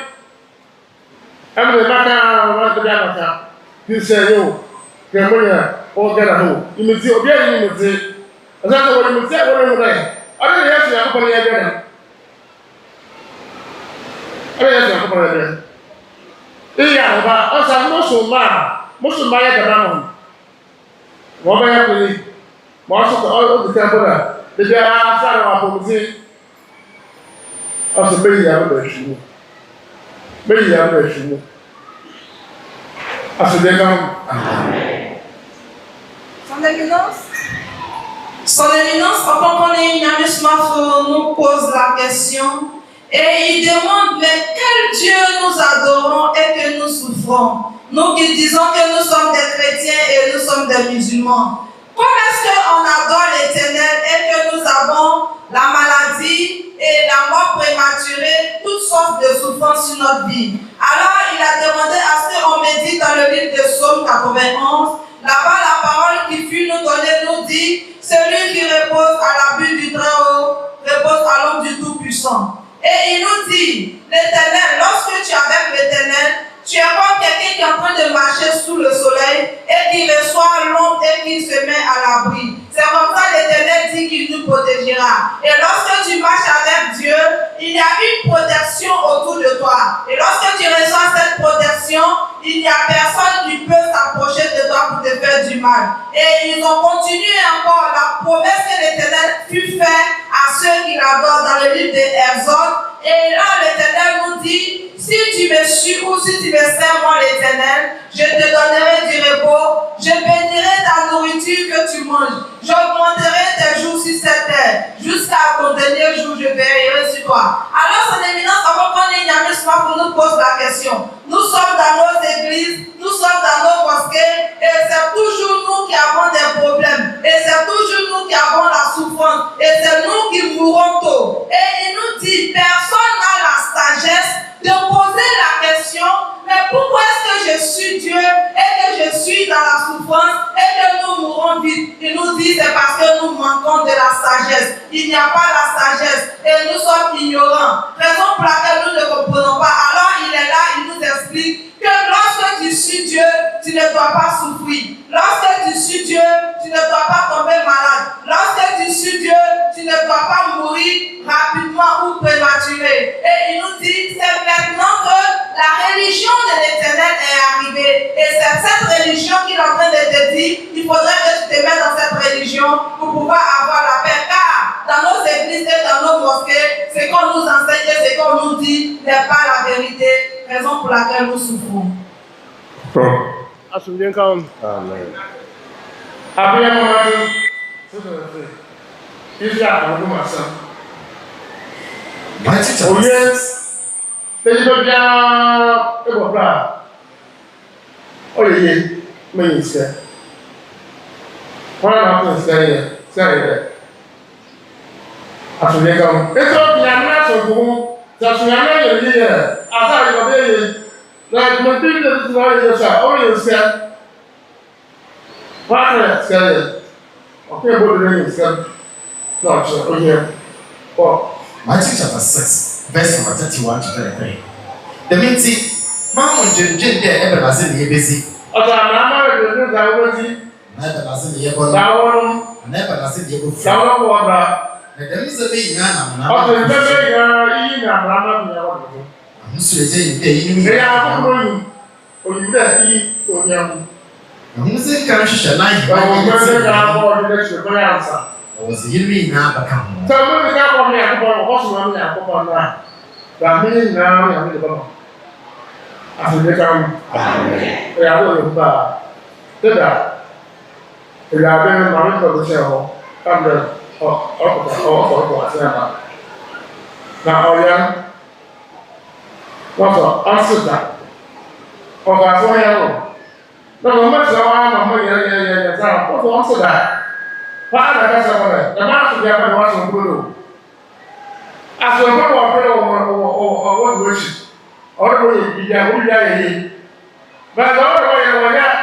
ɛmu ne maka wɔn de bi amaka ti sɛ yɛ o kɛmɛ yɛ ɔgɛra ho imidie obiara yi imidie ɔsan sɛ wɔn imidie wɔn ehu dɛ ɔde ne yɛ so yɛ akɔpɔ ne yɛ gɛra ɔde yɛ so yɛ akɔpɔ ne yɛ gɛra eyi ahoba ɔsan mosu mma yɛ gɛra no wɔn bɛ yɛ kuli ma ɔso kɔ ɔdi kan bɔ na ebi asa na wɔn apɔmuden. Also, maybe you have a shoe. Maybe you have a shoe. As they come. Son Éminence, Ɔkrɔnkrɔnyi Nyame Somafo nous pose la question et il demande mais quel Dieu nous adorons et que nous souffrons. Nous qui disons que nous sommes des chrétiens et nous sommes des musulmans. Comment est-ce qu'on adore l'Éternel et que nous avons la maladie et la mort prématurée, toutes sortes de souffrances sur notre vie? Alors il a demandé à ce qu'on médite dans le livre de Psaume 91. Là-bas, la parole qui fut nous donnée nous dit: celui qui repose à l'abri du Très-Haut repose à l'ombre du Tout-Puissant. Et il nous dit: l'Éternel, lorsque tu es avec l'Éternel, tu es comme quelqu'un qui est en train de marcher sous le soleil et qui reçoit l'ombre et qui se met à l'abri. C'est comme ça l'Éternel dit qu'il nous protégera. Et lorsque tu marches avec Dieu, il y a une protection autour de toi. Et lorsque tu reçois cette protection, il n'y a personne qui peut s'approcher de toi pour te faire du mal. Et ils ont continué encore la promesse que l'Éternel fut faite à ceux qui l'adorent dans le livre d'Exode. Et là, l'Éternel nous dit: si tu me suis ou si tu me sers, moi l'Éternel, je te donnerai du repos, je bénirai ta nourriture que tu manges, j'augmenterai tes jours sur cette terre, jusqu'à ton dernier jour, je veillerai sur toi. Alors, son éminence, avant qu'on ait Nyame Somafo nous pose la question. Nous sommes dans nos églises, nous sommes dans nos mosquées, et c'est toujours nous qui avons des problèmes, et c'est toujours nous qui avons la souffrance, et c'est nous qui mourrons tôt. Et il nous dit: personne n'a la sagesse de poser la question: mais pourquoi est-ce que je suis Dieu et que je suis dans la souffrance et que nous mourons vite? Il nous dit: c'est parce que nous manquons de la sagesse. Il n'y a pas la sagesse et nous sommes ignorants. Raison pour laquelle nous ne comprenons pas. Alors il est là, il nous explique que lorsque tu suis Dieu, tu ne dois pas souffrir. Lorsque tu suis Dieu, tu ne dois pas tomber malade. Lorsque tu suis Dieu, tu ne dois pas mourir rapidement ou prématuré. Et il nous dit: c'est maintenant que la religion de l'Éternel est arrivée. Et c'est cette religion qu'il est en train de te dire: il faudrait que tu te mettes dans cette religion pour pouvoir avoir la paix. Car dans nos églises et dans nos mosquées, ce qu'on nous enseigne et ce qu'on nous dit n'est pas la vérité. Raison pour laquelle nous souffrons. Amen. Matthew chapter 6, verse number 31 to 33. The means, Mamma Jin there ever as in the busy. Never as in the Yabon, never as in the Yabon. There is a big man, I'm saying, they are I'm saying, Karisha, I was hearing now, but come. So when we got one here, I'm going to go on now. That means now I'm going to go. After they come, they are going to buy. Did that? They are going to go to the show. Come there. Now, yeah. What's up? Answer that. Oh, that's why I know. No, much of I'm going to answer that. Father, that's what the man to be able to watch on Guru. As a member of prayer or what wishes, or the way you die, but the other way I that.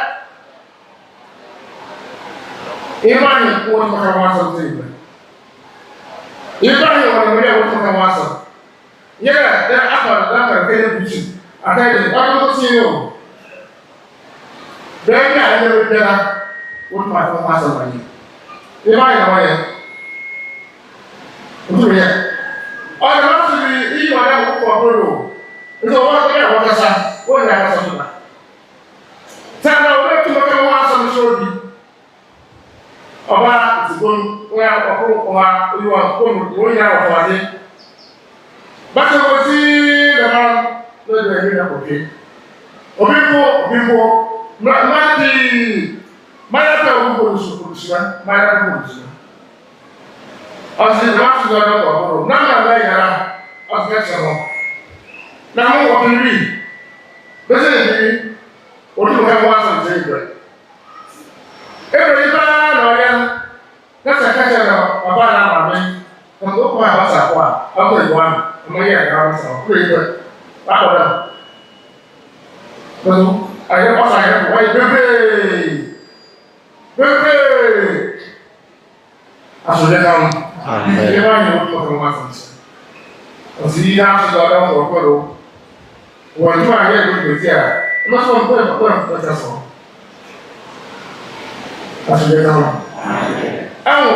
Imani was my master table. Imani was my master. Yeah, then after vision, I tell you, I don't see you. Then I never did what my master money. If I know it, I want to be even for Bruno. It's a one thing I want to say. What I have to do. Tell me where to look at one some show. About to go where you are going out for it. But I will see the man that they are here. People, Marty. Maya will go to Sukushima, Maya will go. As the last of the world, none of them are flexible. Now, what we read, doesn't it? What do you have once and say? Every man or Quick. So, I have what I have. Why, baby? Baby! I should let down. Amen. Never you look for my function. Because he has to go down for a photo. When you are here with here, I'm not going to go to that's all. I should let down. Oh,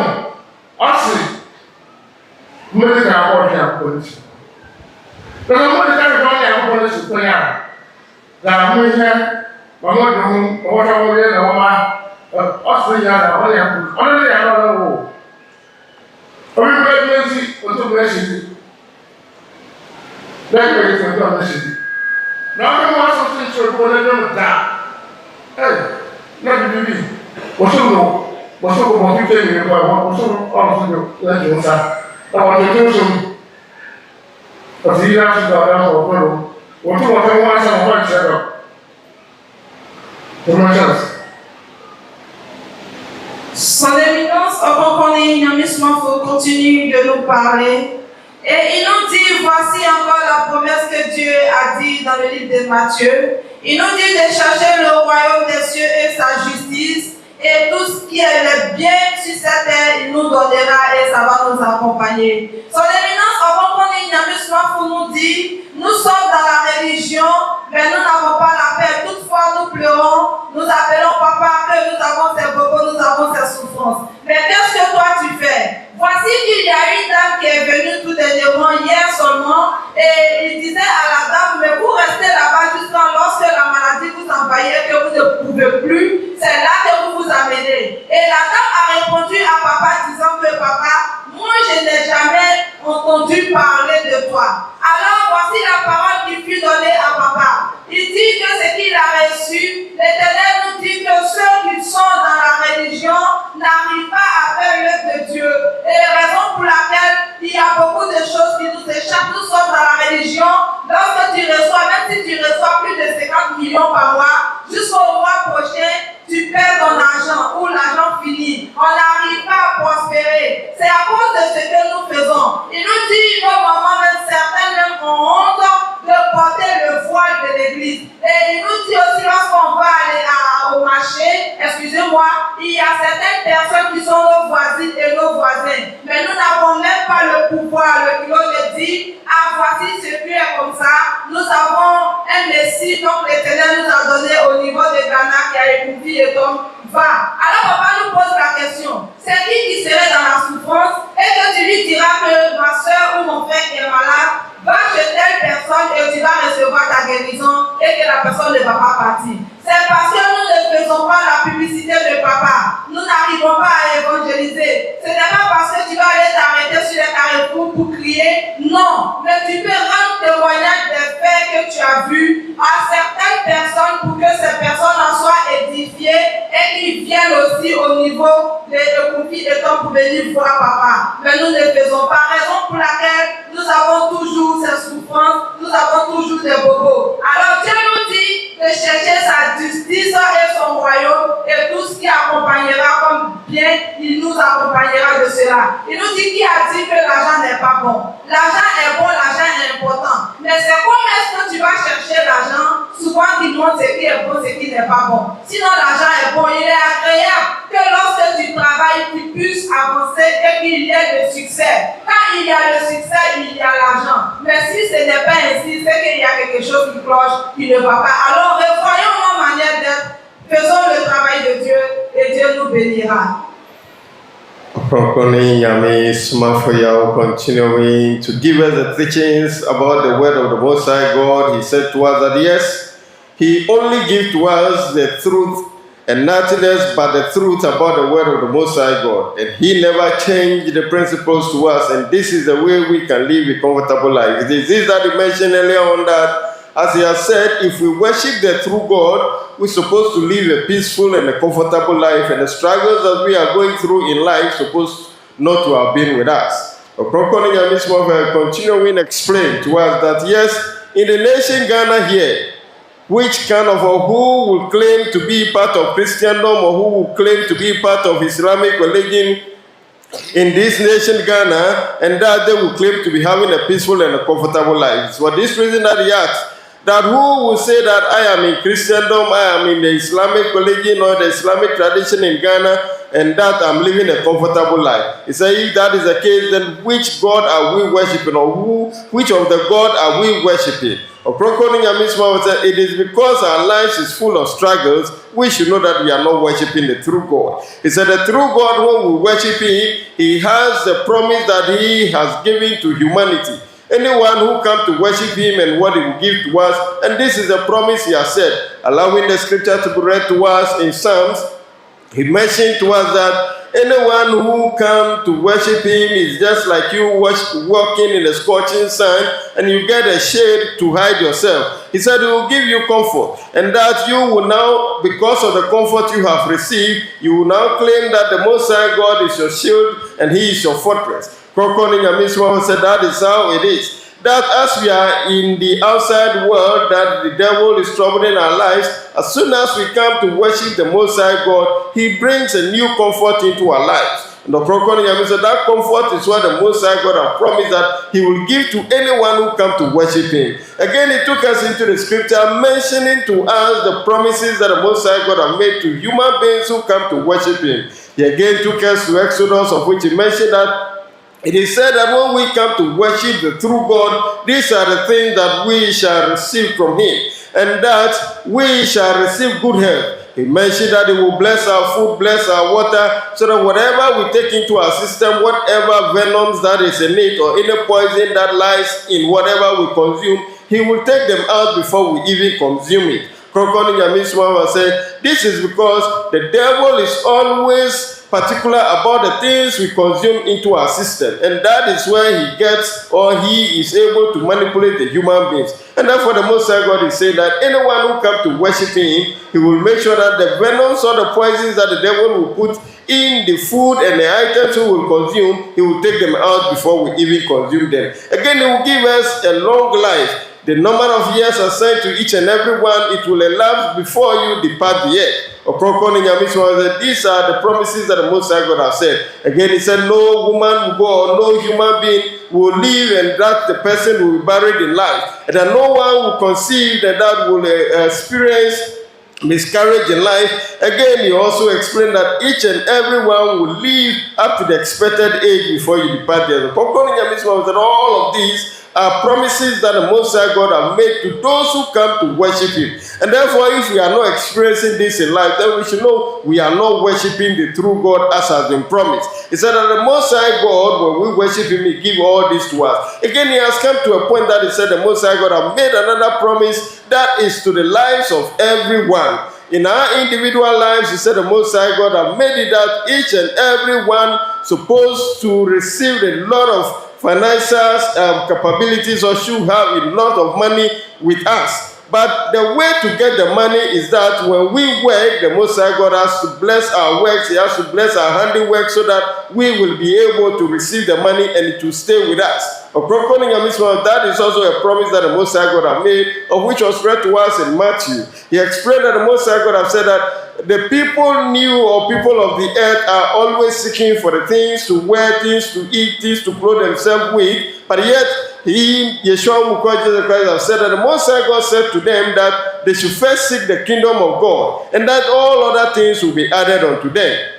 I see. Medical order police. But I'm going to tell you police to play out. That I'm here, I'm not doing what I'm going to do. Australia, only another. Everybody knows what to bless you. That way, it's not bless you. Now, I want something to go and down. Hey, not to be. What's up, what you tell me about what's up, all of you, let you know. I want to do some. But he has to go down for a photo. What do I want some point set up? To myself. Son Éminence, Ɔkrɔnkrɔnyi, Nyame Somafo continue de nous parler. Et il nous dit, voici encore la promesse que Dieu a dit dans le livre de Matthieu. Il nous dit de chercher le royaume des cieux et sa justice. Et tout ce qui est le bien sur cette terre, il nous donnera et ça va nous accompagner. Son Éminence, Ɔkrɔnkrɔnyi, Nyame Somafo nous dit, nous sommes dans la religion, mais nous n'avons pas la paix. Toutefois, nous pleurons, nous appelons papa, que nous avons ces bobos, nous avons ces souffrances. Mais qu'est-ce que toi tu fais? Voici qu'il y a une dame qui est venue tout dernièrement, hier seulement, et il disait à la dame, mais vous restez là-bas jusqu'à lorsque la maladie vous envahit, que vous ne pouvez plus, c'est là que vous vous amenez. Et la dame a répondu à papa disant que papa, moi je n'ai jamais entendu parler de toi. Alors voici la parole qui fut donnée à papa. Il dit que ce qu'il a reçu, l'Éternel nous dit que ceux qui sont dans la religion n'arrivent pas à faire l'œuvre de Dieu. Et raison pour laquelle il y a beaucoup de choses qui nous échappent. Nous sommes dans la religion. Lorsque tu reçois, même si tu reçois plus de 50 millions par mois, jusqu'au mois prochain, tu perds ton argent ou l'argent finit. On n'arrive pas à prospérer. C'est à cause de ce que nous faisons. Il nous dit, nos mamans, même certaines même ont honte de porter le voile de l'église. Et il nous dit aussi, lorsqu'on va aller au marché, excusez-moi, il y a certaines personnes qui sont nos voisines et nos voisins. Mais nous n'avons même pas le pouvoir. Le kilo le dit, ah voici ce qui est comme ça. Nous avons un Messie, donc l'Éternel nous a donné au niveau de Ghana qui a écouté et donc va. Alors papa nous pose la question, c'est qui serait dans la souffrance et que tu lui diras que ma soeur ou mon frère qui est malade, va chez telle personne et tu vas recevoir ta guérison et que la personne ne va pas partir. C'est parce que nous ne faisons pas la publicité de papa. Nous n'arrivons pas à évangéliser. Ce n'est pas parce que tu vas aller t'arrêter sur les carrefours pour crier. Non. Mais tu peux rendre témoignage des faits que tu as vus à certaines personnes pour que ces personnes en soient édifiées et qu'ils viennent aussi au niveau de conflit de temps pour venir voir papa. Mais nous ne faisons pas. Raison pour laquelle nous avons toujours ces souffrances, nous avons toujours des bobos. Alors Dieu nous dit de chercher sa justice et son royaume et tout ce qui accompagnera comme bien, il nous accompagnera de cela. Il nous dit qui a dit que l'argent n'est pas bon. L'argent est bon, l'argent est important. Mais c'est comment est-ce que tu vas chercher l'argent? Souvent qui montre ce qui est bon, ce qui n'est pas bon. Sinon l'argent est bon, il est agréable que lorsque tu travailles, tu puisses avancer et qu'il y ait le succès. Quand il y a le succès, il y a l'argent. Mais si ce n'est pas ainsi, c'est qu'il y a quelque chose qui cloche, qui ne va pas. Alors revoyons nos manières d'être, faisons le travail de Dieu et Dieu nous bénira. Ɔkrɔnkrɔnyi, Nyame Somafo Yawoh, continuing to give us the teachings about the word of the Most High God. He said to us that yes, He only gives to us the truth and nothing else but the truth about the word of the Most High God. And He never changed the principles to us, and this is the way we can live a comfortable life. This is that He mentioned earlier on that, as He has said, if we worship the true God, we're supposed to live a peaceful and a comfortable life, and the struggles that we are going through in life supposed not to have been with us. Ɔkrɔnkrɔnyi, Nyame Somafo continuing explain to us that yes, in the nation Ghana here, which kind of who will claim to be part of Christendom or who will claim to be part of Islamic religion, in this nation, Ghana, and that they will claim to be having a peaceful and a comfortable life. It's for this reason that he asked, that who will say that I am in Christendom, I am in the Islamic religion or the Islamic tradition in Ghana, and that I'm living a comfortable life. He said, if that is the case, then which God are we worshiping, or which of the God are we worshiping? Ɔkrɔnkrɔnyi Nyame Somafo said, it is because our lives is full of struggles, we should know that we are not worshiping the true God. He said, the true God, when we worship him, he has the promise that he has given to humanity. Anyone who comes to worship him and what he will give to us, and this is a promise he has said, allowing the scripture to be read to us in Psalms. He mentioned to us that anyone who comes to worship him is just like you walking in the scorching sun and you get a shade to hide yourself. He said he will give you comfort, and that you will now, because of the comfort you have received, you will now claim that the Most High God is your shield and he is your fortress. Ɔkrɔnkrɔnyi Nyame Somafo said that is how it is. That as we are in the outside world, that the devil is troubling our lives, as soon as we come to worship the Most High God, he brings a new comfort into our lives. And Ɔkrɔnkrɔnyi Nyame said that comfort is what the Most High God has promised that he will give to anyone who comes to worship him. Again, he took us into the scripture, mentioning to us the promises that the Most High God has made to human beings who come to worship him. He again took us to Exodus, of which he mentioned that it is said that when we come to worship the true God, these are the things that we shall receive from him, and that we shall receive good health. He mentioned that he will bless our food, bless our water, so that whatever we take into our system, whatever venoms that is in it, or any poison that lies in whatever we consume, he will take them out before we even consume it. Ɔkrɔnkrɔnyi Nyame Somafo said, this is because the devil is always particular about the things we consume into our system, and that is where he gets, or he is able to manipulate the human beings. And therefore the Most High God is saying that anyone who comes to worship him, he will make sure that the venoms or the poisons that the devil will put in the food and the items we will consume, he will take them out before we even consume them. Again, he will give us a long life. The number of years assigned to each and every one, it will elapse before you depart the earth. Ɔkrɔnkrɔnyi Nyame Somafo said, these are the promises that the Most High God has said. Again, he said, no woman will go, or no human being will live, and that the person will be buried in life. And that no one will conceive, and that will experience miscarriage in life. Again, he also explained that each and every one will live up to the expected age before you depart the earth. Ɔkrɔnkrɔnyi Nyame Somafo said, all of these are promises that the Most High God have made to those who come to worship him. And therefore, if we are not experiencing this in life, then we should know we are not worshiping the true God as has been promised. He said that the Most High God, when we worship him, he give all this to us. Again, he has come to a point that he said the Most High God have made another promise that is to the lives of everyone. In our individual lives, he said the Most High God have made it that each and every one supposed to receive a lot of financial capabilities, or should have a lot of money with us. But the way to get the money is that when we work, the Most High God has to bless our works, he has to bless our handiwork, so that we will be able to receive the money and it will stay with us. Ɔkrɔnkrɔnyi Nyame Somafo, that is also a promise that the Most High God have made, of which was read to us in Matthew. He explained that the Most High God have said that the people knew, or people of the earth are always seeking for the things to wear, things to eat, things to clothe themselves with, but yet he, Yeshua Jesus Christ, have said that the Most High God said to them that they should first seek the kingdom of God, and that all other things will be added unto them.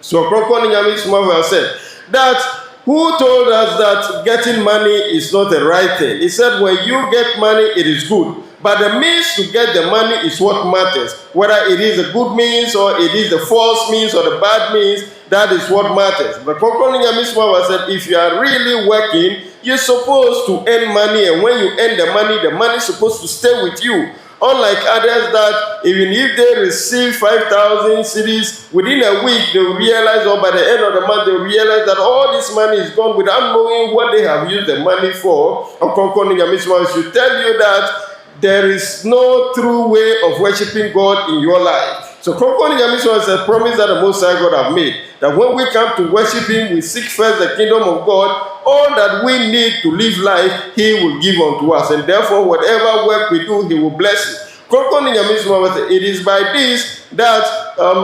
So Ɔkrɔnkrɔnyi Nyame Somafo have said that who told us that getting money is not the right thing? He said when you get money, it is good. But the means to get the money is what matters. Whether it is a good means, or it is the false means, or the bad means, that is what matters. But Ɔkrɔnkrɔnyi Nyame Somafo said, if you are really working, you're supposed to earn money, and when you earn the money is supposed to stay with you. Unlike others that even if they receive 5,000 cedis within a week, they will realize, or by the end of the month, they will realize that all this money is gone without knowing what they have used the money for. Ɔkrɔnkrɔnyi Nyame Somafo should tell you that there is no true way of worshiping God in your life. So Ɔkrɔnkrɔnyi Nyame Somafo is a promise that the Most High God have made, that when we come to worship him, we seek first the kingdom of God. All that we need to live life, he will give unto us, and therefore whatever work we do, he will bless it. Ɔkrɔnkrɔnyi Nyame Somafo said, it is by this that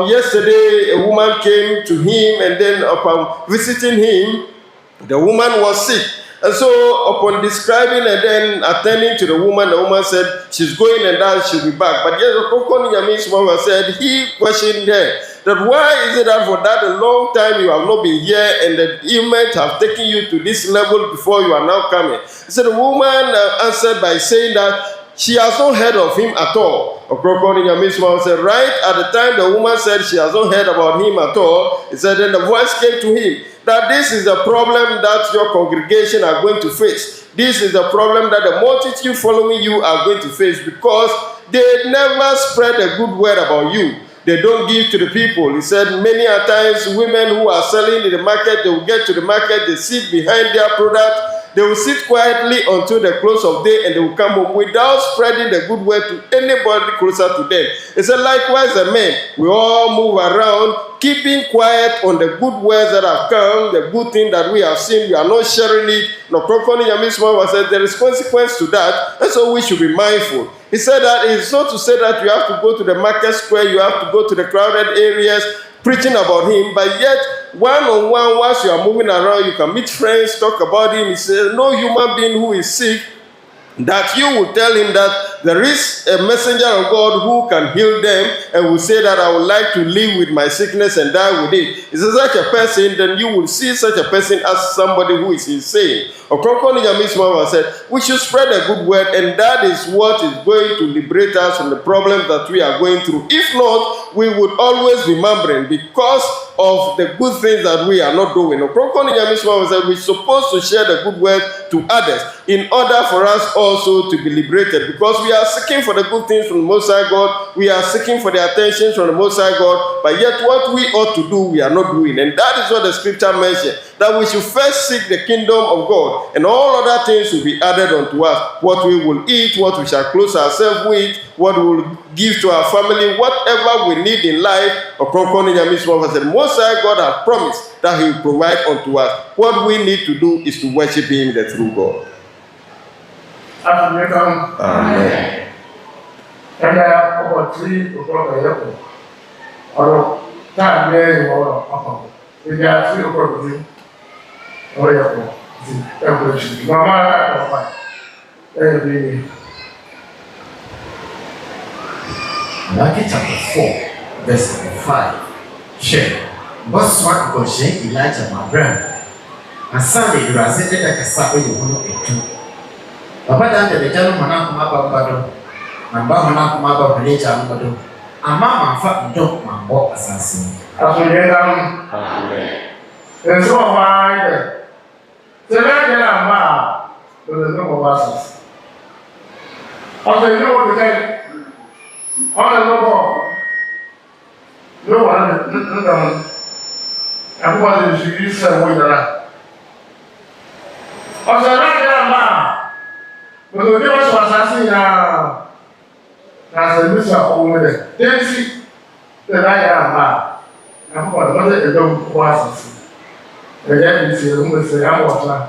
yesterday a woman came to him, and then upon visiting him, the woman was sick. And so upon describing and then attending to the woman said she's going and that she'll be back. But yes, Nyame said, he questioned her that why is it that for that a long time you have not been here and the ailment have taken you to this level before you are now coming? He said the woman answered by saying that she has not heard of him at all. Ɔkrɔnkrɔnyi Nyame said, right at the time the woman said she has not heard about him at all, he said then the voice came to him that this is the problem that your congregation are going to face. This is the problem that the multitude following you are going to face, because they never spread a good word about you. They don't give to the people. He said many a times women who are selling in the market, they will get to the market, they sit behind their product. They will sit quietly until the close of day, and they will come home without spreading the good word to anybody closer to them. He said, likewise, the men, we all move around, keeping quiet on the good words that have come, the good thing that we have seen. We are not sharing it. Ɔkrɔnkrɔnyi Nyame said there is consequence to that, and so we should be mindful. He said that it's not to say that you have to go to the market square, you have to go to the crowded areas, preaching about him, but yet one-on-one, whilst you are moving around, you can meet friends, talk about him. He says no human being who is sick that you will tell him that there is a messenger of God who can heal them, and will say that I would like to live with my sickness and die with it. If it's such a person, then you will see such a person as somebody who is insane. Ɔkrɔnkrɔnyi Nyame said we should spread a good word, and that is what is going to liberate us from the problems that we are going through. If not, we would always be murmuring because of the good things that we are not doing. Ɔkrɔnkrɔnyi Nyame said we're supposed to share the good word to others in order for us also to be liberated, because we are seeking for the good things from the Most High God. We are seeking for the attention from the Most High God, but yet what we ought to do, we are not doing. And that is what the scripture mentioned, that we should first seek the kingdom of God, and all other things will be added unto us. What we will eat, what we shall clothe ourselves with, what we will give to our family, whatever we need in life. Ɔkrɔnkrɔnyi Nyame said, the Most High God has promised that he will provide unto us. What we need to do is to worship him, the true God. Amen. And over 3 o'clock, or time there, or we got 3 o'clock, or everything. Mama, Malachi chapter 4, verse 5. Share. Boss one go share Elijah my brother. And Sunday you are saying that Kasa you want to do. Baba dan the jalo mana kuma babado. Mamba mana kuma babale jamado. Ama manfa ndo mambo asasi. Amen. And so why? The legend of Ma, the number of us. After you know the day, on the local, no one, everybody should use the way that. After the legend of Ma, but the difference was asking as a mission over there. Then see the legend of Ma, and what the don't was. The young is here, say, I'm water.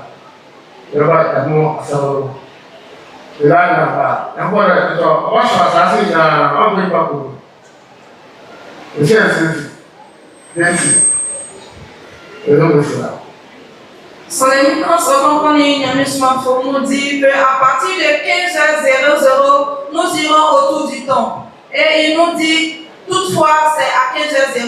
You're right, I'm more sorrow. The land of that. And what I thought, what was I saying? I'm going back home. The chance is, the number is now. Son éminence Ɔkrɔnkrɔnyi Nyame Somafo nous dit qu'à partir de 15h00, nous irons autour du temps. Et il nous dit, toutefois, c'est à 15h00,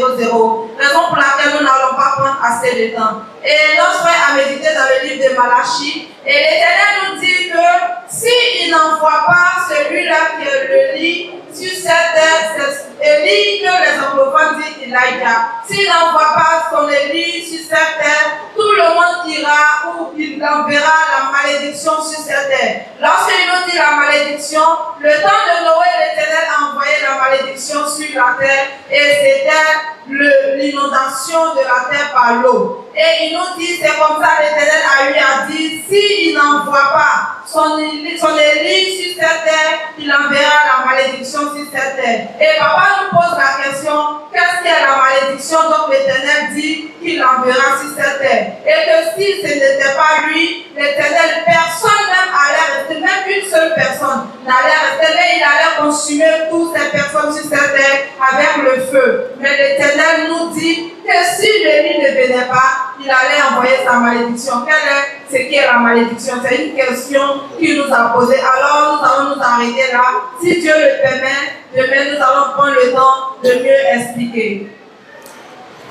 raison pour laquelle nous n'allons pas prendre assez de temps. Et notre frère a médité dans le livre de Malachie, et l'Éternel nous dit que s'il n'envoie pas celui-là qui le lit sur cette terre, c'est Élie que les anglophones disent Elijah. S'il n'envoie pas son Élie sur cette terre, tout le monde ira où il enverra la malédiction sur cette terre. Lorsqu'il nous dit la malédiction, le temps de Noé, l'Éternel a envoyé la malédiction sur la terre, et c'était l'inondation de la terre par l'eau. Et il nous dit, c'est comme ça l'Éternel a eu à dire, s'il n'envoie pas son Élie sur cette terre, il enverra la malédiction sur cette terre. Et papa nous pose la question, qu'est-ce qu'est la malédiction dont l'Éternel dit qu'il enverra sur cette terre? Et que si ce n'était pas lui, l'Éternel, personne même allait rester, même une seule personne n'allait rester, mais il allait consumer toutes ces personnes sur cette terre avec le feu. Mais l'Éternel nous dit que si l'ennemi ne venait pas, il allait envoyer sa malédiction. Ce qui est la malédiction? C'est une question qu'il nous a posée. Alors nous allons nous arrêter là. Si Dieu le permet, demain nous allons prendre le temps de mieux expliquer.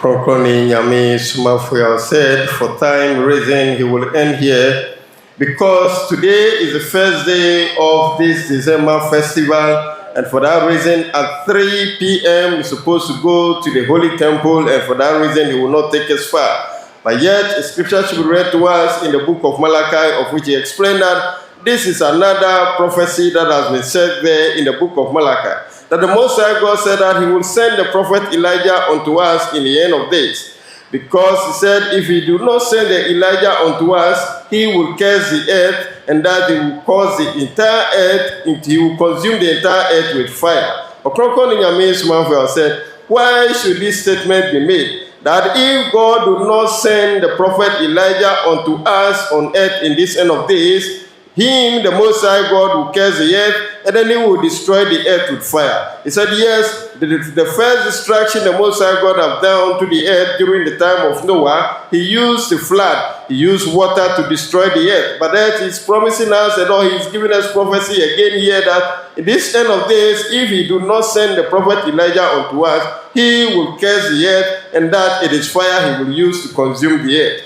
Ɔkrɔnkrɔnyi Nyame Somafo said, for time reason he will end here, because today is the first day of this December festival, and for that reason at 3 p.m. we're supposed to go to the Holy Temple, and for that reason he will not take us far. But yet a scripture should be read to us in the book of Malachi, of which he explained that this is another prophecy that has been said there in the book of Malachi, that the Most High God said that he will send the prophet Elijah unto us in the end of days. Because he said, if he do not send the Elijah unto us, he will curse the earth, and that he will cause the entire earth, he will consume the entire earth with fire. Ɔkrɔnkrɔnyi Nyame Somafo said, why should this statement be made? That if God do not send the prophet Elijah unto us on earth in this end of days, him, the Most High God, will curse the earth, and then he will destroy the earth with fire. He said, yes, the first destruction the Most High God have done to the earth during the time of Noah, he used the flood, he used water to destroy the earth. But that he's promising us, and he's giving us prophecy again here, that in this end of days, if he do not send the prophet Elijah unto us, he will curse the earth, and that it is fire he will use to consume the earth.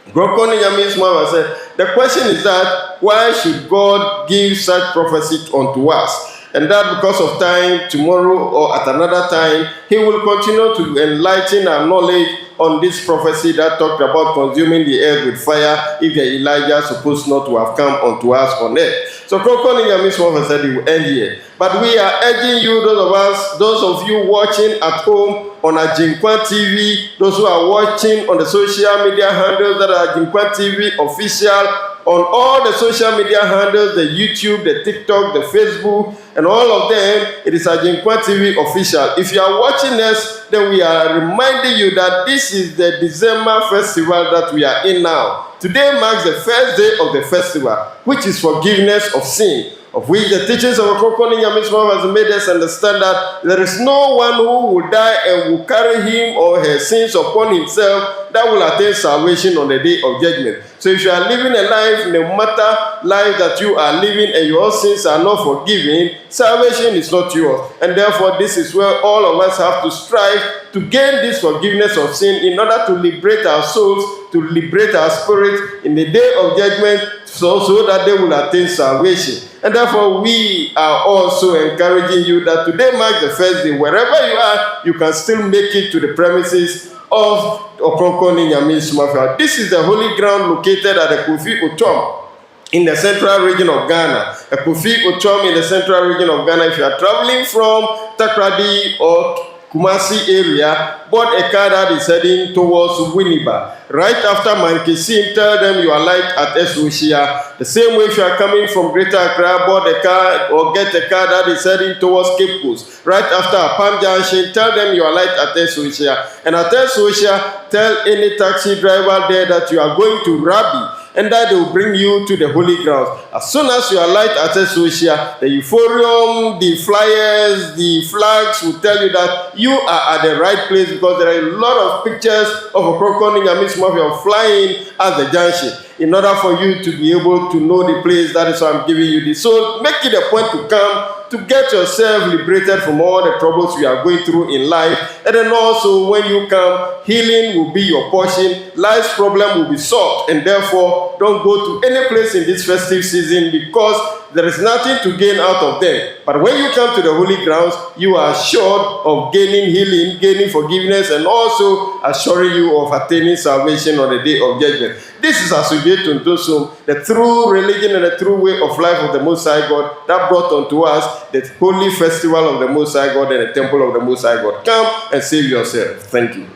Ɔkrɔnkrɔnyi Nyame Somafo said, the question is that why should God give such prophecy unto us? And that because of time, tomorrow or at another time, he will continue to enlighten our knowledge on this prophecy that talked about consuming the earth with fire if the Elijah supposed not to have come unto us on earth. So Ɔkrɔnkrɔnyi Nyame Somafo said he will end here. But we are urging you, those of you watching at home on Ajinkwa TV, those who are watching on the social media handles that are Ajinkwa TV official, on all the social media handles, the YouTube, the TikTok, the Facebook, and all of them, it is Ajinkwa TV official. If you are watching us, then we are reminding you that this is the December festival that we are in now. Today marks the first day of the festival, which is forgiveness of sin, of which the teachings of Ɔkrɔnkrɔnyi Nyame Somafo has made us understand that there is no one who will die and will carry him or her sins upon himself that will attain salvation on the day of judgment. So if you are living a life, no matter life that you are living, and your sins are not forgiven, salvation is not yours. And therefore, this is where all of us have to strive to gain this forgiveness of sin in order to liberate our souls, to liberate our spirit in the day of judgment, so that they will attain salvation. And therefore, we are also encouraging you that today marks the first day. Wherever you are, you can still make it to the premises of Ɔkrɔnkrɔnyi Nyame Somafo. This is the holy ground located at the Kofi Otom in the central region of Ghana. A Kofi Otom in the central region of Ghana. If you are traveling from Takrady or Kumasi area, board a car that is heading towards Winneba. Right after Mankesim, tell them you are light at Esoshia. The same way if you are coming from Greater Accra, board a car or get a car that is heading towards Cape Coast. Right after Apam Junction, tell them you are light at Esoshia. And at Esoshia, tell any taxi driver there that you are going to Rabi, and that they will bring you to the holy grounds. As soon as you are light at Esoshia, the euphorium, the flyers, the flags will tell you that you are at the right place, because there are a lot of pictures of Ɔkrɔnkrɔnyi Nyame Somafo flying at the junction. In order for you to be able to know the place, that is why I'm giving you this. So make it a point to come to get yourself liberated from all the troubles you are going through in life. And then also when you come, healing will be your portion. Life's problem will be solved. And therefore, don't go to any place in this festive season, because there is nothing to gain out of them. But when you come to the holy grounds, you are assured of gaining healing, gaining forgiveness, and also assuring you of attaining salvation on the day of judgment. This is associated to Ntosum, the true religion and the true way of life of the Most High God that brought unto us the holy festival of the Most High God and the temple of the Most High God. Come and save yourself. Thank you.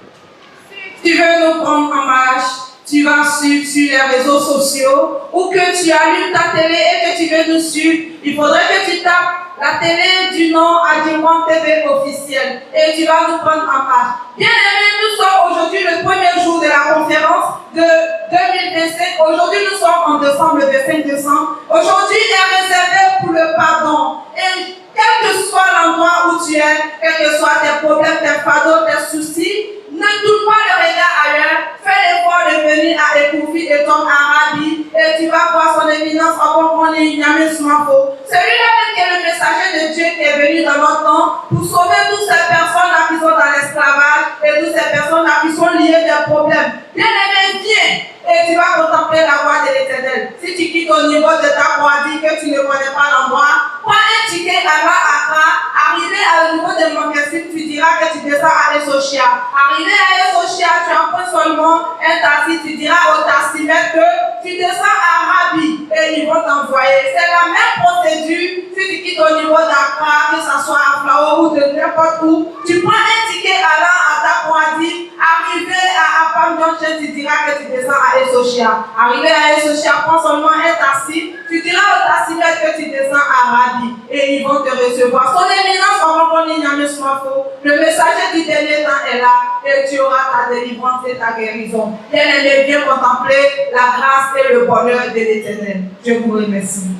Tu veux nous prendre en marche, tu vas suivre sur les réseaux sociaux, ou que tu allumes ta télé et que tu veux nous suivre, il faudrait que tu tapes la télé du nom Ajinkwa TV officiel et tu vas nous prendre en marche. Bien aimés, nous sommes aujourd'hui le premier jour de la conférence de 2025. Aujourd'hui, nous sommes en décembre, le 25 décembre. Aujourd'hui est réservé pour le pardon. Et quel que soit l'endroit où tu es, quels que soient tes problèmes, tes fardeaux, tes soucis, ne tourne pas le regard ailleurs. Fais l'effort de venir à Ekoufi et ton Arabi et tu vas voir son éminence Ɔkrɔnkrɔnyi Nyame Somafo. Celui-là même qui est le messager de Dieu qui est venu dans notre temps pour sauver toutes ces personnes-là qui sont dans l'esclavage et toutes ces personnes-là qui sont liées des problèmes. Bien-aimé, viens et tu vas contempler la voie de l'Éternel. Si tu quittes au niveau de ta croisée que tu ne connais pas l'endroit, prends un ticket à Accra, arrivé à le niveau de Montessin, tu diras que tu descends à Esochia. Arrivé à Esochia, tu empruntes seulement un taxi, tu diras au taximètre que tu descends à Rabi et ils vont t'envoyer. C'est la même procédure si tu quittes au niveau d'Accra, que ce soit à Flao ou de n'importe où. Tu prends un ticket allant à ta croisée, arrivé à Apam Junction, tu diras que tu descends à Esochia. Arrivé à Esochia, prends seulement un taxi, tu diras au taximètre que tu descends à Rabi et ils vont te recevoir. Son éminence Ɔkrɔnkrɔnyi Nyame Somafo, le messager du dernier temps est là et tu auras ta délivrance et ta guérison. Bien-aimé, bien contempler la grâce et le bonheur de l'Éternel. Je vous remercie.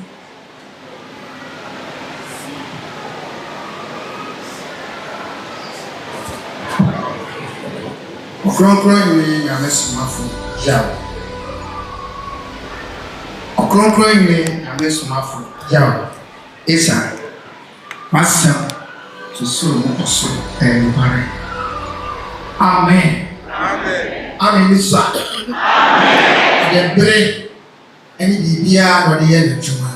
Ɔkrɔnkrɔnyi Nyame Somafo. Yawoh. Ɔkrɔnkrɔnyi Nyame Somafo. Yawoh. Isa. Masam. Susuru mu koso. Nkware. Amen. Amen. Amen Isa. Amen. Yɛbere ɛne biribiara na ɔde yɛ n'adwuma.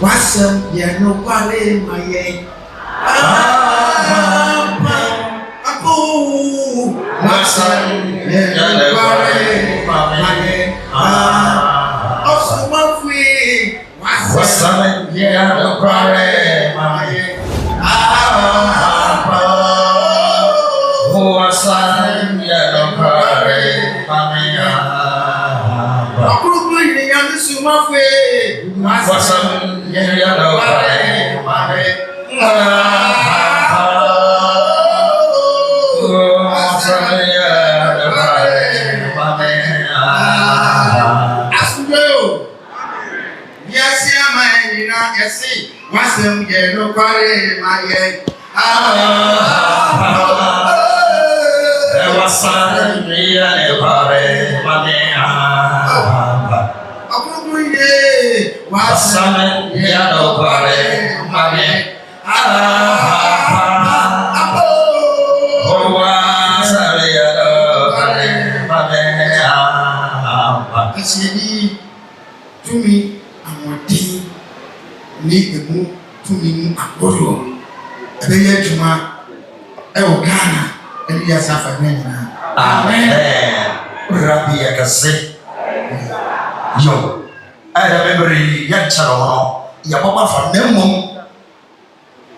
Wasam yɛ nokware ma yɛn. Wasam yɛ nokware ma yɛn. Ɔsomafo wasam yɛ nokware ma yɛn. Wasam yɛ nokware ma yɛn. Ɔkrɔnkrɔnyi Nyame Somafo wasam yɛ nokware ma yɛn. Wasam yɛ nokware ma yɛn. Wasam yɛ nokware ma yɛn. Ɔkrɔnkrɔnyi wasam yɛ nokware ma yɛn. Wasam yɛ nokware ma yɛn. Asiedi tumi amɔden ne emu tumi mu akɔdɔ ɛbɛyɛ adwuma ɛwɔ Ghana ɛne yɛ asafa ne nyinaa. Amen. Rabi akase yo ɛyɛ bɛbɛrɛ yɛnkyɛrɛ hɔ no yɛbɔbɔ afa na mmom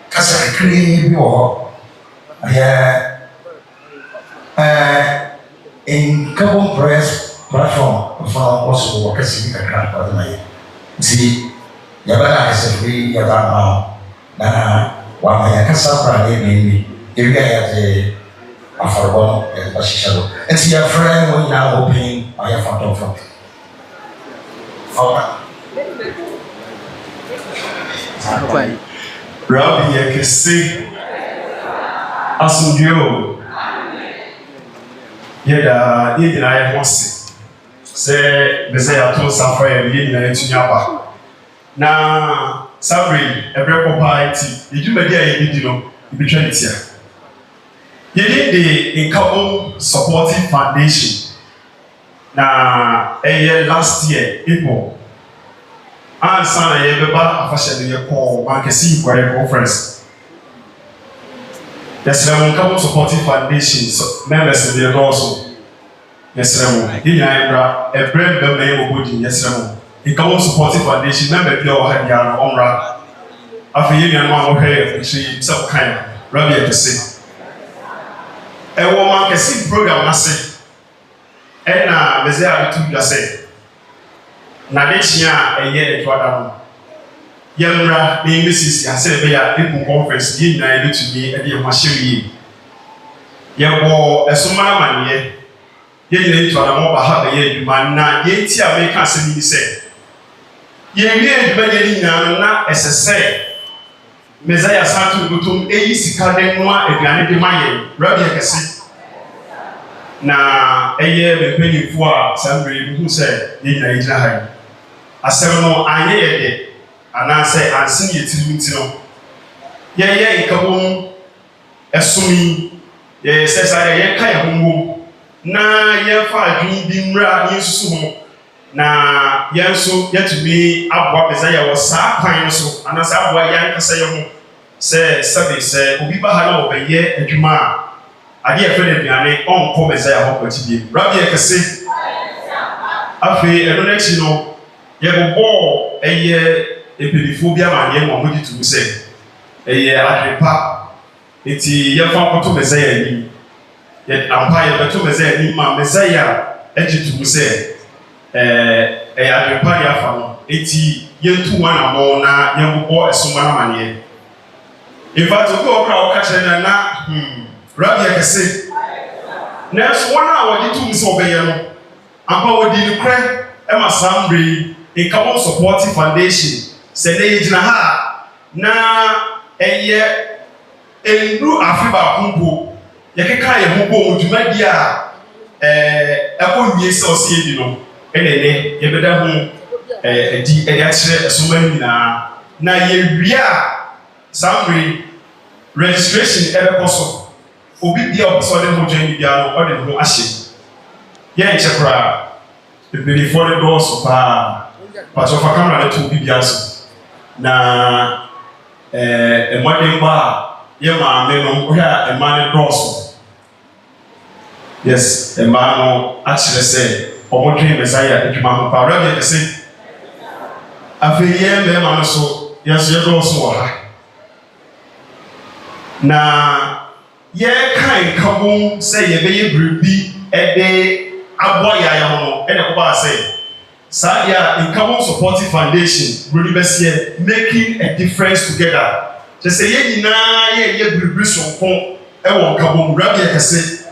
kasa kakra bi wɔ hɔ ɛyɛ nkabom press platform fa wɔso wɔ kɛse bi kakra ɔde ma yɛ nti yɛbɛka asɛfiri yɛba ma na wama yɛkasa kora ne ɛnɛnni ɛwia yɛde afɔrebɔ no yɛde bɛhyehyɛ do nti yɛfrɛ wɔ nyinaa wɔpɛn ɔyɛ fantɔmfɔ Rabbi yɛkɛse asomdwe o yɛda yɛgyina yɛ ho se sɛ bɛ sɛ yɛato nsa fa yɛ nyinaa atumi aba na sabri ɛbrɛ kɔpaa nti yɛdwumadi a yɛdidi no yɛbɛtwa ne tia yɛde de Nkabom Supporting Foundation na ɛyɛ last year April ansa na yɛbɛba afahyɛ no yɛkɔɔ mankɛse Nkware conference yɛsrɛ mo Nkabom Supporting Foundation members no yɛdɔɔso yɛsrɛ mo yɛnyinaa yɛbra ɛbrɛ mbɛma yɛwɔ bɔdi yɛsrɛ mo Nkabom Supporting Foundation member bi a wɔ ha biara no ɔmmra afei yɛn nuanom a wɔhwɛ yɛ akyiri sɛ ɔkan Rabbi akɛse ɛwɔ mankɛse program ase ɛna bɛsɛ a bɛtu da sɛ n'adekyea a ɛyɛ ɛtoada no yɛmmra na yɛmmɛsisi asɛ ɛbɛyɛ a ɛpu conference yɛn nyinaa yɛbɛtumi ɛde yɛn ho ahyɛ yie yɛbɔ ɛsoma amanneɛ ye nyina itu ana mo ba ha ba ye adwuma na ye ti a me ka asem ni se ye wie adwuma ye ni nyina na esese Messiah Satu gutum eyi sika de noa aduane de maye rabbi akese na eye bepenifo a sambre hu se ye nyina yira ha asem no anye ye de ana se ansin ye tirimti no ye nkabom esumi ye sesa ye ka ye hongo na ye fa adwin bi mra ye susu ho na ye nso yetumi aboa Messiah wo saa kwan no so ana sa aboa yan kasa ye ho se sabe se obi ba ha na obeye adwuma ade e fe de aduane onko Messiah ho kwati bi rabbi ekese afi eno na chi no ye bobo eye epelifo bi amanye mo mo ditu se eye adrepa eti ye fa koto Messiah ni ye ampa ye beto Messiah ni ma Messiah ejitu se eye adrepa ya fa no eti ye tu wana mo na ye bobo esoma na manye in fact go okra okache na rabbi akese na so wana awoditu se obeye no ampa wodi ni kre e ma sambre in Carbon Supporting Foundation se ne yina ha na eye endu afiba kumpo yekeka ye hobo odumadi a ekowie se osie di no enene ye beda hu di ya kire esoma nyina na ye wia sambre registration ebe koso obi bia oso de mo jani bia no ode ho ahye ye nchekra the for the doors but of a camera to be biaso na modern bar ye ma me no where a man doors yes a man no actually say omodwe Messiah adwuma mo pa rabbi say afeye me ma no so yes ye doors wo ha na ye kan kabon say ye be ye bribi ede aboya ya ho ene ko ba say Sadia in Carbon Supporting Foundation really best here making a difference together just say ye nyina ye bribi sonko e won kabon rabbi akese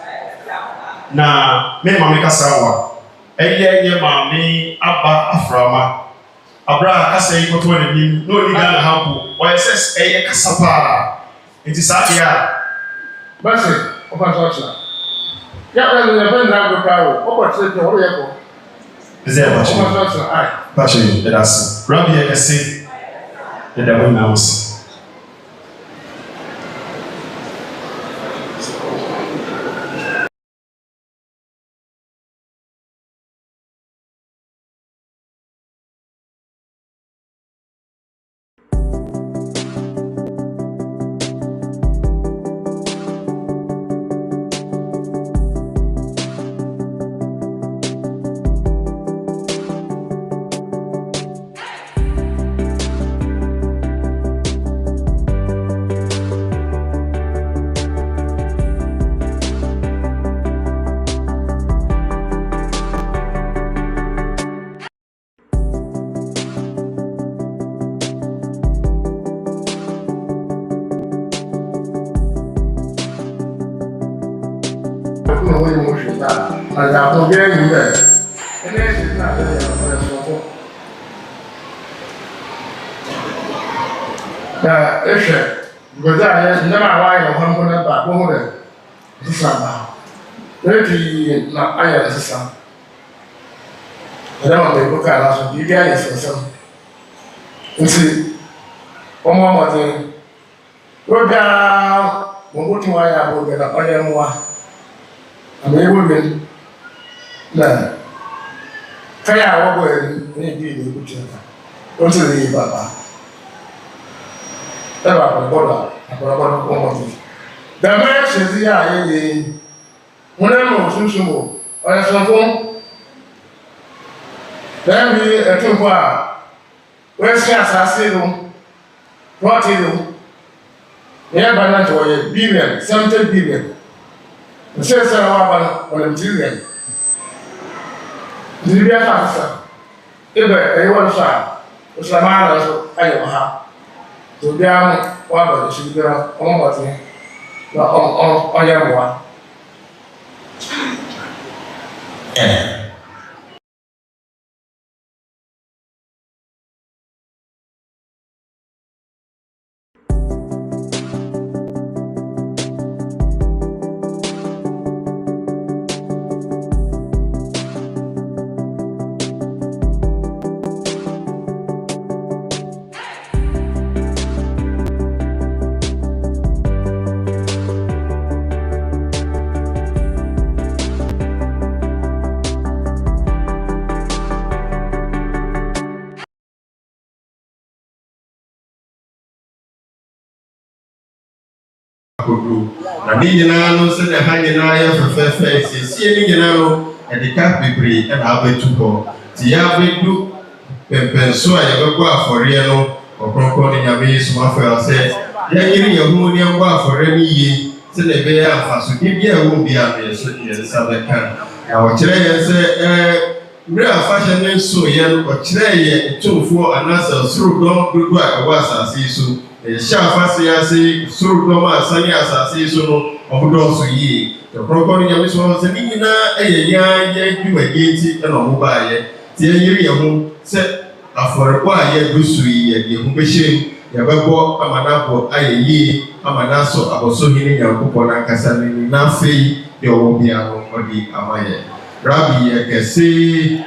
na me ma me kasawa ye ma me aba aframa abra kasa yi koto ne nim no ni Ghana hapo o ss ye kasapa enti Sadia basi opa socha ya wale ne ben na go kawo opa tete o ye ko Zé opa socha ai Pache pedaço rabbi akese de da bona us na ya ko ge ni be ene se na de ya ko so ko da eshe goza ya ndama wa ya ho mo na ba ko ho de sisa ba reti na aya sisa da ma be ko ka na so bi ga ya sisa nti omo mo de roga mo ko ti wa ya bo be na oye mo wa ame women na kaya wogo ni bi ni kutia o ti ri baba e ba ko bola ko mo ti da me se ti ya ye mo na mo sunsumo o ya so fun da mi e tun po a we si asase no what you ye ba na to ye billion 70 billion Sasa waba wanamtilia. Nilibia sasa. Ibe ewa sa. Usamana so ayo ha. To biamu waba shibira omwati. Na onya mwa. Amen. Na ni nyinaa no se ne ha nyinaa ya fefefe siesie ni nyinaa no edika bebre na abetu ho ti ya bedu pempenso a yebego afore no Ɔkrɔnkrɔnyi Nyame Somafo ya se ya yiri yehu ni ngwa afore ni yi se ne be ya afaso bi bia wo bia me so ye sabeka ya wo kire ye se mre afashe ne so ye no kire ye tumfo anasa suru don dudu a ewa asase so Shafasi ase suru doma asani asase so no obodo so yi Ɔkrɔnkrɔnyi Nyame Somafo se ni na ya dwumadie na omoba ye ti yiri yehu se aforebo a ye gusu yi ye hu behim ye bebo amanabo ayeyi amanaso aboso hini Nyankopɔ na kasa ni na fei de owo bia no odi amaye Rabbi ye kese